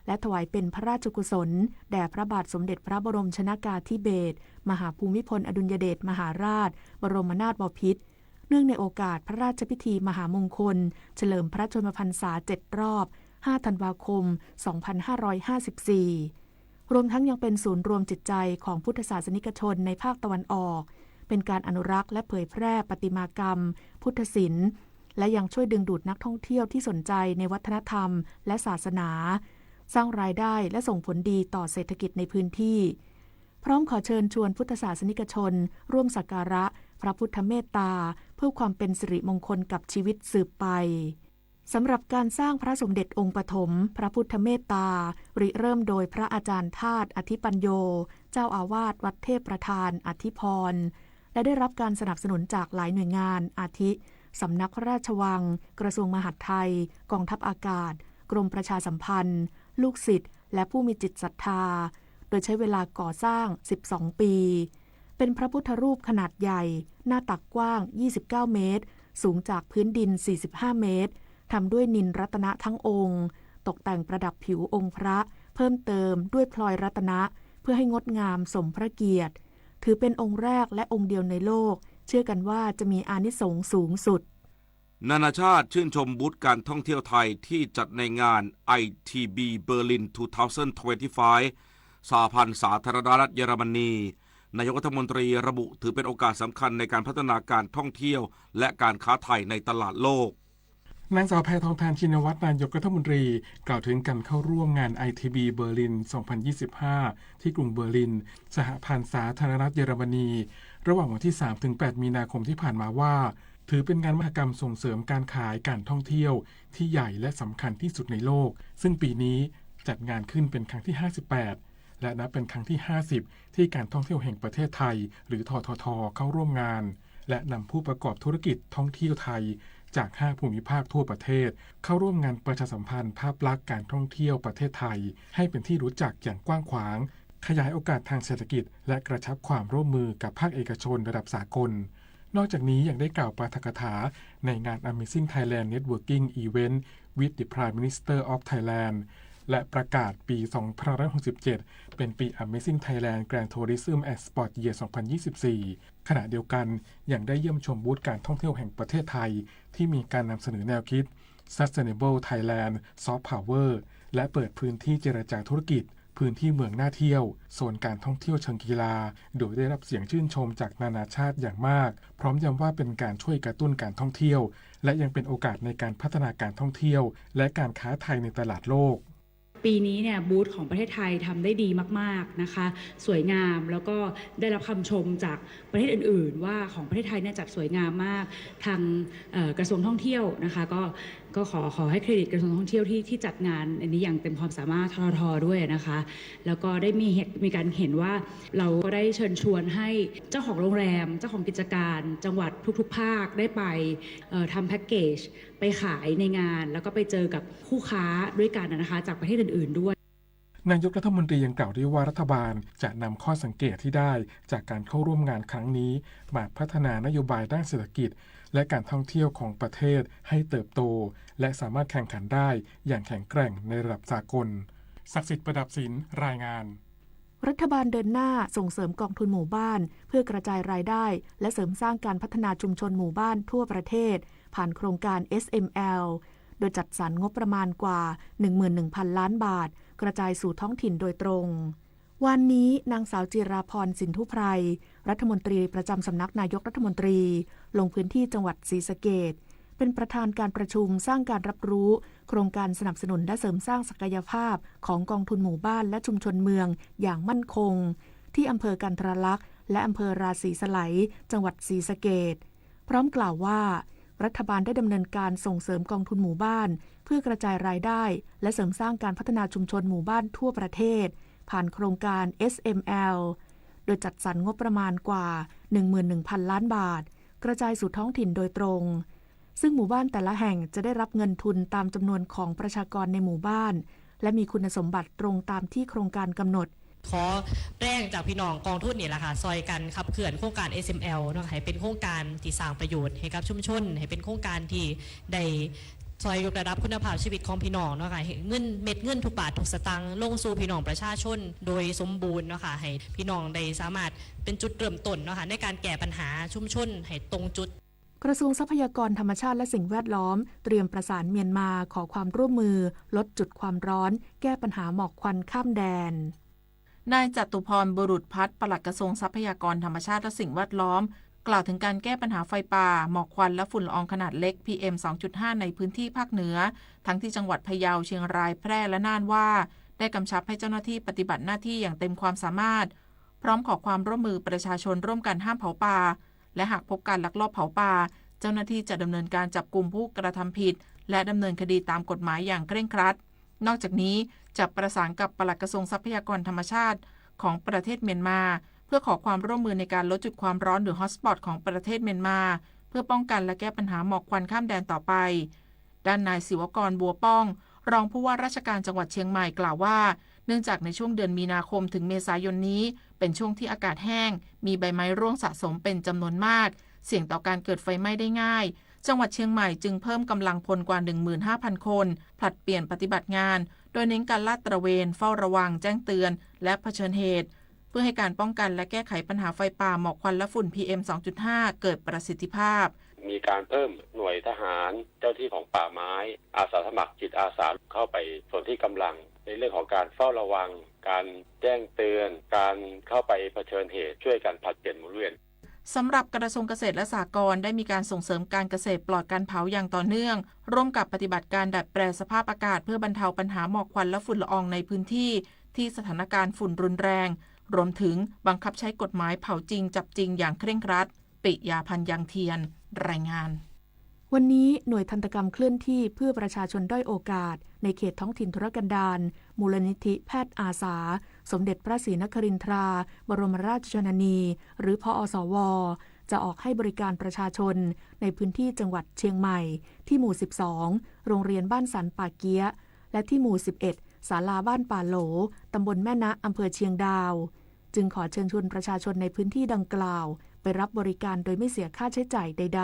และถวายเป็นพระราชกุศลแด่พระบาทสมเด็จพระบรมชนกาธิเบศรมหาภูมิพลอดุลยเดชมหาราชบรมนาถบพิตรเนื่องในโอกาสพระราชพิธีมหามงคลเฉลิมพระชนมพรรษา7 รอบ 5 ธันวาคม 2554 รวมทั้งยังเป็นศูนย์รวมจิตใจของพุทธศาสนิกชนในภาคตะวันออกเป็นการอนุรักษ์และเผยแพร่ประติมากรรมพุทธศิลป์และยังช่วยดึงดูดนักท่องเที่ยวที่สนใจในวัฒนธรรมและศาสนาสร้างรายได้และส่งผลดีต่อเศรษฐกิจในพื้นที่พร้อมขอเชิญชวนพุทธศาสนิกชนร่วมสักการะพระพุทธเมตตาเพื่อความเป็นสิริมงคลกับชีวิตสืบไปสำหรับการสร้างพระสมเด็จองค์ปฐมพระพุทธเมตตาริเริ่มโดยพระอาจารย์ธาตุอธิปัญโยเจ้าอาวาสวัดเทพประธานอธิพรและได้รับการสนับสนุนจากหลายหน่วยงานอาทิสำนักพระราชวังกระทรวงมหาดไทยกองทัพอากาศกรมประชาสัมพันธ์ลูกศิษย์และผู้มีจิตศรัทธาโดยใช้เวลาก่อสร้าง12 ปีเป็นพระพุทธรูปขนาดใหญ่หน้าตักกว้าง29 เมตรสูงจากพื้นดิน45 เมตรทำด้วยนิลรัตนะทั้งองค์ตกแต่งประดับผิวองค์พระเพิ่มเติมด้วยพลอยรัตนะเพื่อให้งดงามสมพระเกียรติถือเป็นองค์แรกและองค์เดียวในโลกเชื่อกันว่าจะมีอานิสงส์สูงสุดนานาชาติชื่นชมบูธการท่องเที่ยวไทยที่จัดในงาน ITB Berlin 2025 สหพันธ์สาธารณรัฐเยอรมนีนายกรัฐมนตรีระบุถือเป็นโอกาสสำคัญในการพัฒนาการท่องเที่ยวและการค้าไทยในตลาดโลกนางสาวแพทองธารชินวัตรนายกรัฐมนตรีกล่าวถึงการเข้าร่วมงาน ITB Berlin 2025 ที่กรุงเบอร์ลินสหพันธ์สาธารณรัฐเยอรมนีระหว่างวันที่ 3-8 มีนาคมที่ผ่านมาว่า ถือเป็นงานมหกรรมส่งเสริมการขายการท่องเที่ยวที่ใหญ่และสำคัญที่สุดในโลกซึ่งปีนี้จัดงานขึ้นเป็นครั้งที่ 58 และนับเป็นครั้งที่ 50 ที่การท่องเที่ยวแห่งประเทศไทยหรือททท.เข้าร่วมงานและนำผู้ประกอบธุรกิจท่องเที่ยวไทยจาก5ภูมิภาคทั่วประเทศเข้าร่วมงานประชาสัมพันธ์ภาพลักษณ์การท่องเที่ยวประเทศไทยให้เป็นที่รู้จักอย่างกว้างขวางขยายโอกาสทางเศรษฐกิจและกระชับความร่วมมือกับภาคเอกชนระดับสากลนอกจากนี้ยังได้กล่าวปาฐกถาในงาน Amazing Thailand Networking Event with the Prime Minister of Thailand และประกาศปี 2567 เป็นปี Amazing Thailand Grand Tourism and Sport Year 2024 ขณะเดียวกันยังได้เยี่ยมชมบูธการท่องเที่ยวแห่งประเทศไทยที่มีการนำเสนอแนวคิด Sustainable Thailand Soft Power และเปิดพื้นที่เจรจาธุรกิจพื้นที่เมืองน่าเที่ยวโซนการท่องเที่ยวเชิงกีฬาโดยได้รับเสียงชื่นชมจากนานาชาติอย่างมากพร้อมย้ำว่าเป็นการช่วยกระตุ้นการท่องเที่ยวและยังเป็นโอกาสในการพัฒนาการท่องเที่ยวและการค้าไทยในตลาดโลกปีนี้เนี่ยบูธของประเทศไทยทำได้ดีมากๆนะคะสวยงามแล้วก็ได้รับคำชมจากประเทศอื่นๆว่าของประเทศไทยเนี่ยจัดสวยงามมากทางกระทรวงท่องเที่ยวนะคะก็ขอให้เครดิตกระทรวงท่องเที่ยวที่จัดงานอันนี้อย่างเต็มความสามารถททด้วยนะคะแล้วก็ได้มีการเห็นว่าเราก็ได้เชิญชวนให้เจ้าของโรงแรมเจ้าของกิจการจังหวัดทุกๆภาคได้ไปทำแพ็กเกจไปขายในงานแล้วก็ไปเจอกับคู่ค้าด้วยกันนะคะจากประเทศอื่นๆด้วยนายกรัฐมนตรียังกล่าวด้วยว่ารัฐบาลจะนำข้อสังเกตที่ได้จากการเข้าร่วมงานครั้งนี้มาพัฒนานโยบายด้านเศรษฐกิจและการท่องเที่ยวของประเทศให้เติบโตและสามารถแข่งขันได้อย่างแข็งแกร่งในระดับสากลศักดิ์สิทธิ์ประดับศิลป์รายงานรัฐบาลเดินหน้าส่งเสริมกองทุนหมู่บ้านเพื่อกระจายรายได้และเสริมสร้างการพัฒนาชุมชนหมู่บ้านทั่วประเทศผ่านโครงการ SML โดยจัดสรรงบประมาณกว่า 11,000 ล้านบาทกระจายสู่ท้องถิ่นโดยตรงวันนี้นางสาวจิราพรสินธุไพรรัฐมนตรีประจำสำนักนายกรัฐมนตรีลงพื้นที่จังหวัดศรีสะเกษเป็นประธานการประชุมสร้างการรับรู้โครงการสนับสนุนและเสริมสร้างศักยภาพของกองทุนหมู่บ้านและชุมชนเมืองอย่างมั่นคงที่อำเภอกันทรลักษณ์และอำเภอราศีสไลยจังหวัดศรีสะเกษพร้อมกล่าวว่ารัฐบาลได้ดำเนินการส่งเสริมกองทุนหมู่บ้านเพื่อกระจายรายได้และเสริมสร้างการพัฒนาชุมชนหมู่บ้านทั่วประเทศผ่านโครงการ SML โดยจัดสรรงบประมาณกว่า 11,000 ล้านบาทกระจายสู่ท้องถิ่นโดยตรงซึ่งหมู่บ้านแต่ละแห่งจะได้รับเงินทุนตามจำนวนของประชากรในหมู่บ้านและมีคุณสมบัติตรงตามที่โครงการกำหนดขอแรงจากพี่น้องกองทุนนี่แหละค่ะซอยกันขับเคลื่อนโครงการ SML เนาะให้เป็นโครงการที่สร้างประโยชน์ให้กับชุมชนให้เป็นโครงการที่ได้ซอยยกระดับคุณภาพชีวิตของพี่น้องเนาะค่ะให้เม็ดเงินทุกบาททุกสตางค์ลงสู่พี่น้องประชาชนโดยสมบูรณ์เนาะค่ะให้พี่น้องได้สามารถเป็นจุดเริ่มต้นเนาะค่ะในการแก้ปัญหาชุมชนให้ตรงจุดกระทรวงทรัพยากรธรรมชาติและสิ่งแวดล้อมเตรียมประสานเมียนมาขอความร่วมมือลดจุดความร้อนแก้ปัญหาหมอกควันข้ามแดนนายจตุพรบุรุษพัฒน์ปลัดกระทรวงทรัพยากรธรรมชาติและสิ่งแวดล้อมกล่าวถึงการแก้ปัญหาไฟป่าหมอกควันและฝุ่นละอองขนาดเล็ก PM 2.5 ในพื้นที่ภาคเหนือทั้งที่จังหวัดพะเยาเชียงรายแพร่และน่านว่าได้กำชับให้เจ้าหน้าที่ปฏิบัติหน้าที่อย่างเต็มความสามารถพร้อมขอความร่วมมือประชาชนร่วมกันห้ามเผาป่าและหากพบการลักลอบเผาป่าเจ้าหน้าที่จะดำเนินการจับกุมผู้กระทำผิดและดำเนินคดีตามกฎหมายอย่างเคร่งครัดนอกจากนี้จะประสานกับปลัดกระทรวงทรัพยากรธรรมชาติของประเทศเมียนมาเพื่อขอความร่วมมือในการลดจุดความร้อนหรือฮอตสปอตของประเทศเมียนมาเพื่อป้องกันและแก้ปัญหาหมอกควันข้ามแดนต่อไปด้านนายศิวกรบัวป้องรองผู้ว่าราชการจังหวัดเชียงใหม่กล่าวว่าเนื่องจากในช่วงเดือนมีนาคมถึงเมษายนนี้เป็นช่วงที่อากาศแห้งมีใบไม้ร่วงสะสมเป็นจำนวนมากเสี่ยงต่อการเกิดไฟไหม้ได้ง่ายจังหวัดเชียงใหม่จึงเพิ่มกำลังพลกว่า 15,000 คนผลัดเปลี่ยนปฏิบัติงานโดยเน้นการลาดตระเวนเฝ้าระวังแจ้งเตือนและเผชิญเหตุเพื่อให้การป้องกันและแก้ไขปัญหาไฟป่าหมอกควันและฝุ่น PM 2.5 เกิดประสิทธิภาพมีการเพิ่มหน่วยทหารเจ้าที่ของป่าไม้อาสาสมัครจิตอาสาเข้าไปส่วนที่กำลังในเรื่องของการเฝ้าระวังการแจ้งเตือนการเข้าไปเผชิญเหตุช่วยกันผลัดเปลี่ยนหมุนเวียนสำหรับกระทรวงเกษตรและสหกรณ์ได้มีการส่งเสริมการเกษตรปลอดการเผาอย่างต่อเนื่องร่วมกับปฏิบัติการดัดแปลสภาพอากาศเพื่อบรรเทาปัญหาหมอกควันและฝุ่นละอองในพื้นที่ที่สถานการณ์ฝุ่นรุนแรงรวมถึงบังคับใช้กฎหมายเผาจริงจับจริงอย่างเคร่งครัด ปิยาพันธ์ยังเทียนรายงานวันนี้หน่วยทันตกรรมเคลื่อนที่เพื่อประชาชนด้อยโอกาสในเขตท้องถิ่นทุรกันดารมูลนิธิแพทย์อาสาสมเด็จพระศรีนครินทราบรมราชชนนีหรือพอสวจะออกให้บริการประชาชนในพื้นที่จังหวัดเชียงใหม่ที่หมู่ 12 โรงเรียนบ้านสันป่าเกี้ยและที่หมู่ 11 ศาลาบ้านป่าโหลตำบลแม่นะอำเภอเชียงดาวจึงขอเชิญชวนประชาชนในพื้นที่ดังกล่าวไปรับบริการโดยไม่เสียค่าใช้จ่ายใด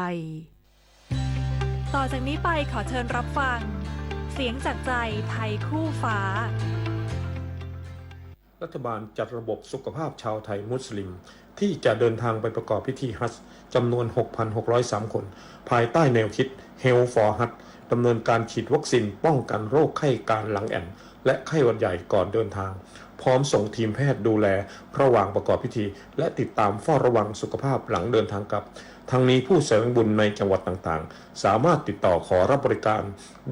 ๆต่อจากนี้ไปขอเชิญรับฟังเสียงจากใจไทยคู่ฟ้ารัฐบาลจัดระบบสุขภาพชาวไทยมุสลิมที่จะเดินทางไปประกอบพิธีฮัจญ์จำนวน 6,603 คนภายใต้แนวคิด Health for Hajj ดำเนินการฉีดวัคซีนป้องกันโรคไข้การหลังแอ่นและไข้หวัดใหญ่ก่อนเดินทางพร้อมส่งทีมแพทย์ดูแลระหว่างประกอบพิธีและติดตามเฝ้าระวังสุขภาพหลังเดินทางกลับทั้งนี้ผู้แสวงบุญในจังหวัดต่างๆสามารถติดต่อขอรับบริการ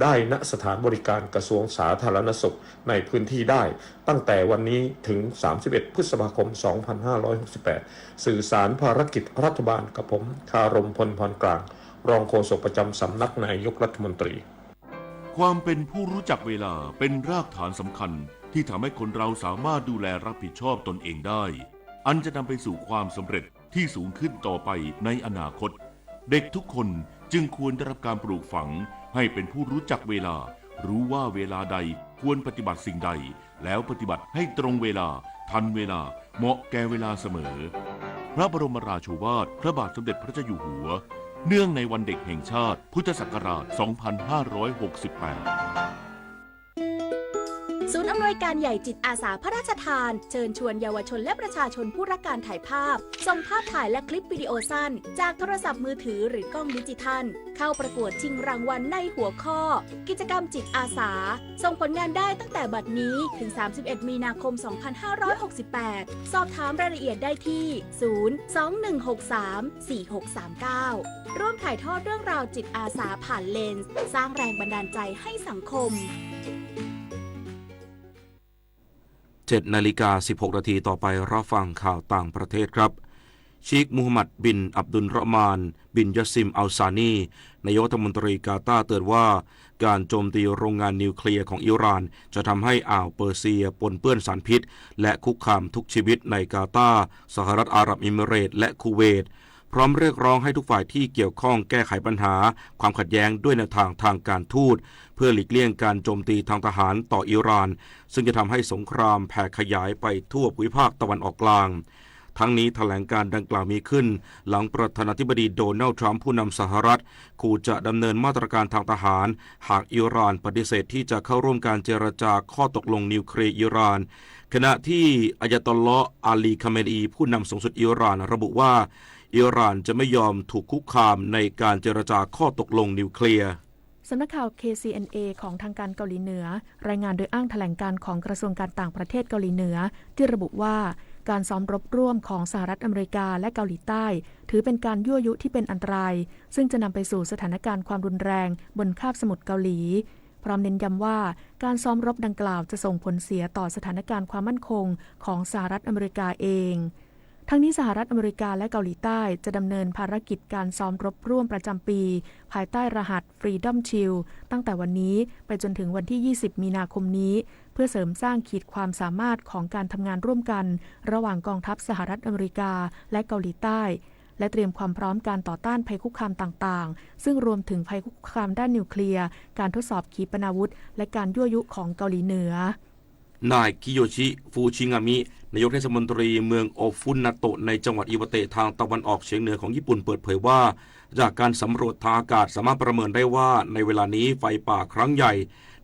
ได้ณสถานบริการกระทรวงสาธารณสุขในพื้นที่ได้ตั้งแต่วันนี้ถึง31 พฤษภาคม 2568สื่อสารภารกิจรัฐบาลกับผมคารมพลพรกลางรองโฆษกประจำสำนักนายกรัฐมนตรีความเป็นผู้รู้จักเวลาเป็นรากฐานสำคัญที่ทำให้คนเราสามารถดูแลรับผิดชอบตนเองได้อันจะนำไปสู่ความสำเร็จที่สูงขึ้นต่อไปในอนาคตเด็กทุกคนจึงควรได้รับการปลูกฝังให้เป็นผู้รู้จักเวลารู้ว่าเวลาใดควรปฏิบัติสิ่งใดแล้วปฏิบัติให้ตรงเวลาทันเวลาเหมาะแก่เวลาเสมอพระบรมราโชวาทพระบาทสมเด็จพระเจ้าอยู่หัวเนื่องในวันเด็กแห่งชาติพุทธศักราช 2568ศูนย์อำนวยการใหญ่จิตอาสาพระราชทานเชิญชวนเยาวชนและประชาชนผู้รักการถ่ายภาพส่งภาพถ่ายและคลิปวิดีโอสั้นจากโทรศัพท์มือถือหรือกล้องดิจิทัลเข้าประกวดชิงรางวัลในหัวข้อกิจกรรมจิตอาสาส่งผลงานได้ตั้งแต่บัดนี้ถึง31 มีนาคม 2568สอบถามรายละเอียดได้ที่ 021634639 ร่วมถ่ายทอดเรื่องราวจิตอาสาผ่านเลนส์สร้างแรงบันดาลใจให้สังคม7 นาฬิกา 16 นาทีต่อไปรับฟังข่าวต่างประเทศครับชีคมูฮัมหมัดบินอับดุลเราะห์มานบินยัสซิมอัลซานีนายกรัฐมนตรีกาตาร์เตือนว่าการโจมตีโรงงานนิวเคลียร์ของอิหร่านจะทำให้อ่าวเปอร์เซียปนเปื้อนสารพิษและคุกคามทุกชีวิตในกาตาร์สหรัฐอาหรับเอมิเรตส์และคูเวตพร้อมเรียกร้องให้ทุกฝ่ายที่เกี่ยวข้องแก้ไขปัญหาความขัดแย้งด้วยแนวทางการทูตเพื่อหลีกเลี่ยงการโจมตีทางทหารต่ออิหร่านซึ่งจะทำให้สงครามแผ่ขยายไปทั่วภูมิภาคตะวันออกกลางทั้งนี้แถลงการดังกล่าวมีขึ้นหลังประธานาธิบดีโดนัลด์ทรัมป์ผู้นำสหรัฐขู่จะดำเนินมาตรการทางทหารหากอิหร่านปฏิเสธที่จะเข้าร่วมการเจรจาข้อตกลงนิวเคลียร์อิหร่านขณะที่อายาตอลลอฮ์อาลีคาเมนีผู้นำสูงสุดอิหร่านระบุว่าอิหร่านจะไม่ยอมถูกคุกคามในการเจรจาข้อตกลงนิวเคลียร์สำนักข่าว KCNA ของทางการเกาหลีเหนือรายงานโดยอ้างแถลงการของกระทรวงการต่างประเทศเกาหลีเหนือที่ระบุว่าการซ้อมรบร่วมของสหรัฐอเมริกาและเกาหลีใต้ถือเป็นการยั่วยุที่เป็นอันตรายซึ่งจะนำไปสู่สถานการณ์ความรุนแรงบนคาบสมุทรเกาหลีพร้อมเน้นย้ำว่าการซ้อมรบดังกล่าวจะส่งผลเสียต่อสถานการณ์ความมั่นคงของสหรัฐอเมริกาเองทั้งนี้สหรัฐอเมริกาและเกาหลีใต้จะดำเนินภารกิจการซ้อมรบร่วมประจำปีภายใต้รหัส Freedom Shield ตั้งแต่วันนี้ไปจนถึงวันที่ 20 มีนาคมนี้เพื่อเสริมสร้างขีดความสามารถของการทำงานร่วมกันระหว่างกองทัพสหรัฐอเมริกาและเกาหลีใต้และเตรียมความพร้อมการต่อต้านภัยคุกคามต่างๆซึ่งรวมถึงภัยคุกคามด้านนิวเคลียร์การทดสอบขีปนาวุธและการยั่วยุของเกาหลีเหนือนายคิโยชิฟูชิงามินายกเทศมนตรีเมืองโอฟุนนาโตะในจังหวัดอิวาเตะทางตะวันออกเฉียงเหนือของญี่ปุ่นเปิดเผยว่าจากการสำรวจทางอากาศสามารถประเมินได้ว่าในเวลานี้ไฟป่าครั้งใหญ่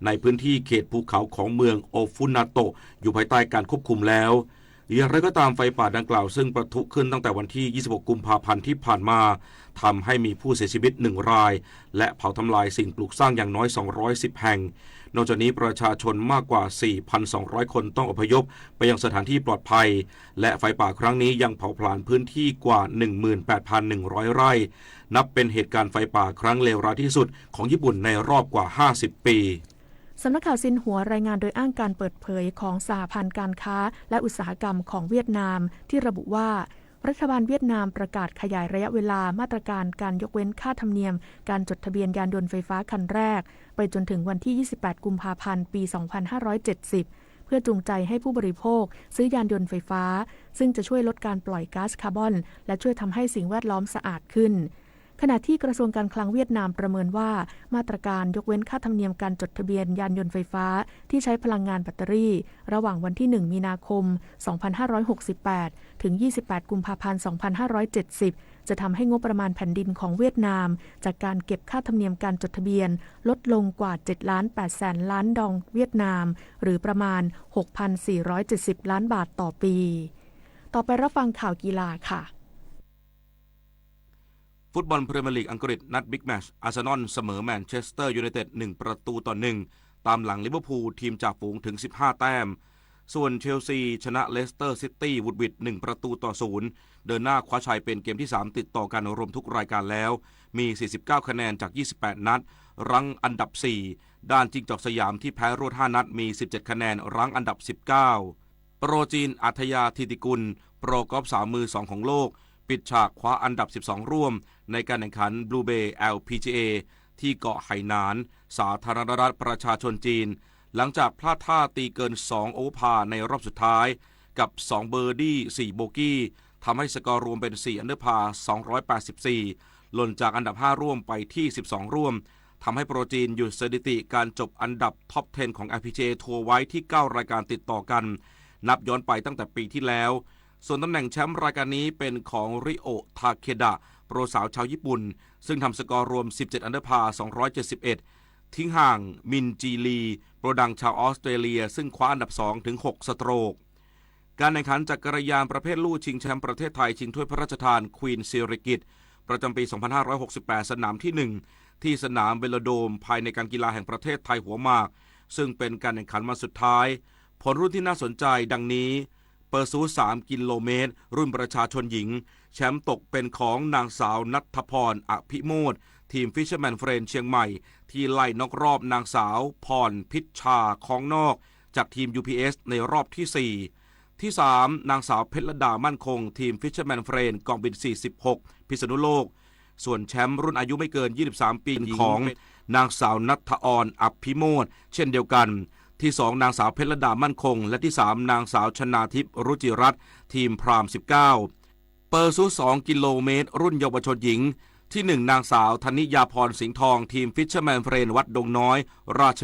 ในพื้นที่เขตภูเขาของเมืองโอฟุนนาโตะอยู่ภายใต้การควบคุมแล้วอย่างไรก็ตามไฟป่าดังกล่าวซึ่งประทุขึ้นตั้งแต่วันที่ 26 กุมภาพันธ์ที่ผ่านมาทำให้มีผู้เสียชีวิต1 รายและเผาทำลายสิ่งปลูกสร้างอย่างน้อย210 แห่งนอกจากนี้ประชาชนมากกว่า 4,200 คนต้องอพยพไปยังสถานที่ปลอดภัยและไฟป่าครั้งนี้ยังเผาผลาญพื้นที่กว่า 18,100 ไร่นับเป็นเหตุการณ์ไฟป่าครั้งเลวร้ายที่สุดของญี่ปุ่นในรอบกว่า50 ปีสำนักข่าวซินหัวรายงานโดยอ้างการเปิดเผยของสหพันธ์การค้าและอุตสาหกรรมของเวียดนามที่ระบุว่า รัฐบาลเวียดนามประกาศขยายระยะเวลามาตรการการยกเว้นค่าธรรมเนียมการจดทะเบียนยานยนต์ไฟฟ้าคันแรกไปจนถึงวันที่ 28 กุมภาพันธ์ ปี 2570 เพื่อจูงใจให้ผู้บริโภคซื้อยานยนต์ไฟฟ้าซึ่งจะช่วยลดการปล่อยก๊าซคาร์บอนและช่วยทำให้สิ่งแวดล้อมสะอาดขึ้นขณะที่กระทรวงการคลังเวียดนามประเมินว่ามาตรการยกเว้นค่าธรรมเนียมการจดทะเบียนยานยนต์ไฟฟ้าที่ใช้พลังงานแบตเตอรี่ระหว่างวันที่ 1 มีนาคม 2568 ถึง 28 กุมภาพันธ์ 2570 จะทำให้งบประมาณแผ่นดินของเวียดนามจากการเก็บค่าธรรมเนียมการจดทะเบียนลดลงกว่า 7,800,000 ล้านดองเวียดนามหรือประมาณ 6,470 ล้านบาทต่อปีต่อไปรับฟังข่าวกีฬาค่ะฟุตบอลพรีเมียร์ลีกอังกฤษนัดบิ๊กแมตช์อาร์เซนอลเสมอแมนเชสเตอร์ยูไนเต็ด1-1ตามหลังลิเวอร์พูลทีมจ่าฝูงถึง15แต้มส่วนเชลซีชนะเลสเตอร์ซิตี้วุดวิด1-0เดินหน้าคว้าชัยเป็นเกมที่3ติดต่อกันรวมทุกรายการแล้วมี49คะแนนจาก28นัดรั้งอันดับ4ด้านจิงจอกสยามที่แพ้รวด5นัดมี17คะแนนรั้งอันดับ19โปรจีนอัธยาธิติกุลโปรกอล์ฟ3 มือ 2ของโลกปิดฉากคว้าอันดับ12ร่วมในการแข่งขัน Blue Bay LPGA ที่เกาะไหหนานสาธารณรัฐประชาชนจีนหลังจากพลาดท่าตีเกิน2โอเวอร์พาร์ในรอบสุดท้ายกับ2เบอร์ดี้4โบกี้ทำให้สกอร์รวมเป็น4อันเดอร์พาร์284หล่นจากอันดับ5ร่วมไปที่12ร่วมทำให้โปรจีนหยุดสถิติการจบอันดับท็อป 10 ของ LPGA ทัวร์ไว้ที่9รายการติดต่อกันนับย้อนไปตั้งแต่ปีที่แล้วส่วนตำแหน่งแชมป์รายการนี้เป็นของริโอทาเคดะโปรสาวชาวญี่ปุ่นซึ่งทำสกอร์รวม17อันเดอร์พาร์271ทิ้งห่างมินจีลีโปรดังชาวออสเตรเลียซึ่งคว้าอันดับ2ถึง6สโตรกการแข่งขันจักรยานประเภทลู่ชิงแชมป์ประเทศไทยชิงถ้วยพระราชทานควีนสิริกิติ์ประจำปี2568สนามที่1ที่สนามเวโลโดมภายในการกีฬาแห่งประเทศไทยหัวหมากซึ่งเป็นการแข่งขันวันสุดท้ายผลรุ่นที่น่าสนใจดังนี้เปอร์ซู3กิโลเมตรรุ่นประชาชนหญิงแชมป์ตกเป็นของนางสาวณัฐพรอภิโมททีมฟิชเชอร์แมนเฟรนด์เชียงใหม่ที่ไล่น็อกรอบนางสาวพรพิชชาของนอกจากทีม UPS ในรอบที่4ที่3นางสาวเพชรลดามั่นคงทีมฟิชเชอร์แมนเฟรนด์กองบิน46พิษณุโลกส่วนแชมป์รุ่นอายุไม่เกิน23ปีของนางสาวณัฐอรอภิโมทเช่นเดียวกันที่2นางสาวเพชรลดามั่นคงและที่3นางสาวชนาทิพย์รุจิรัตน์ทีมพราม19เปอร์ซู2กิโลเมตรรุ่นเยาวชนหญิงที่1นางสาวธนิยาพรสิงห์ทองทีมฟิชเชอร์แมนเฟรนด์วัดดงน้อยราช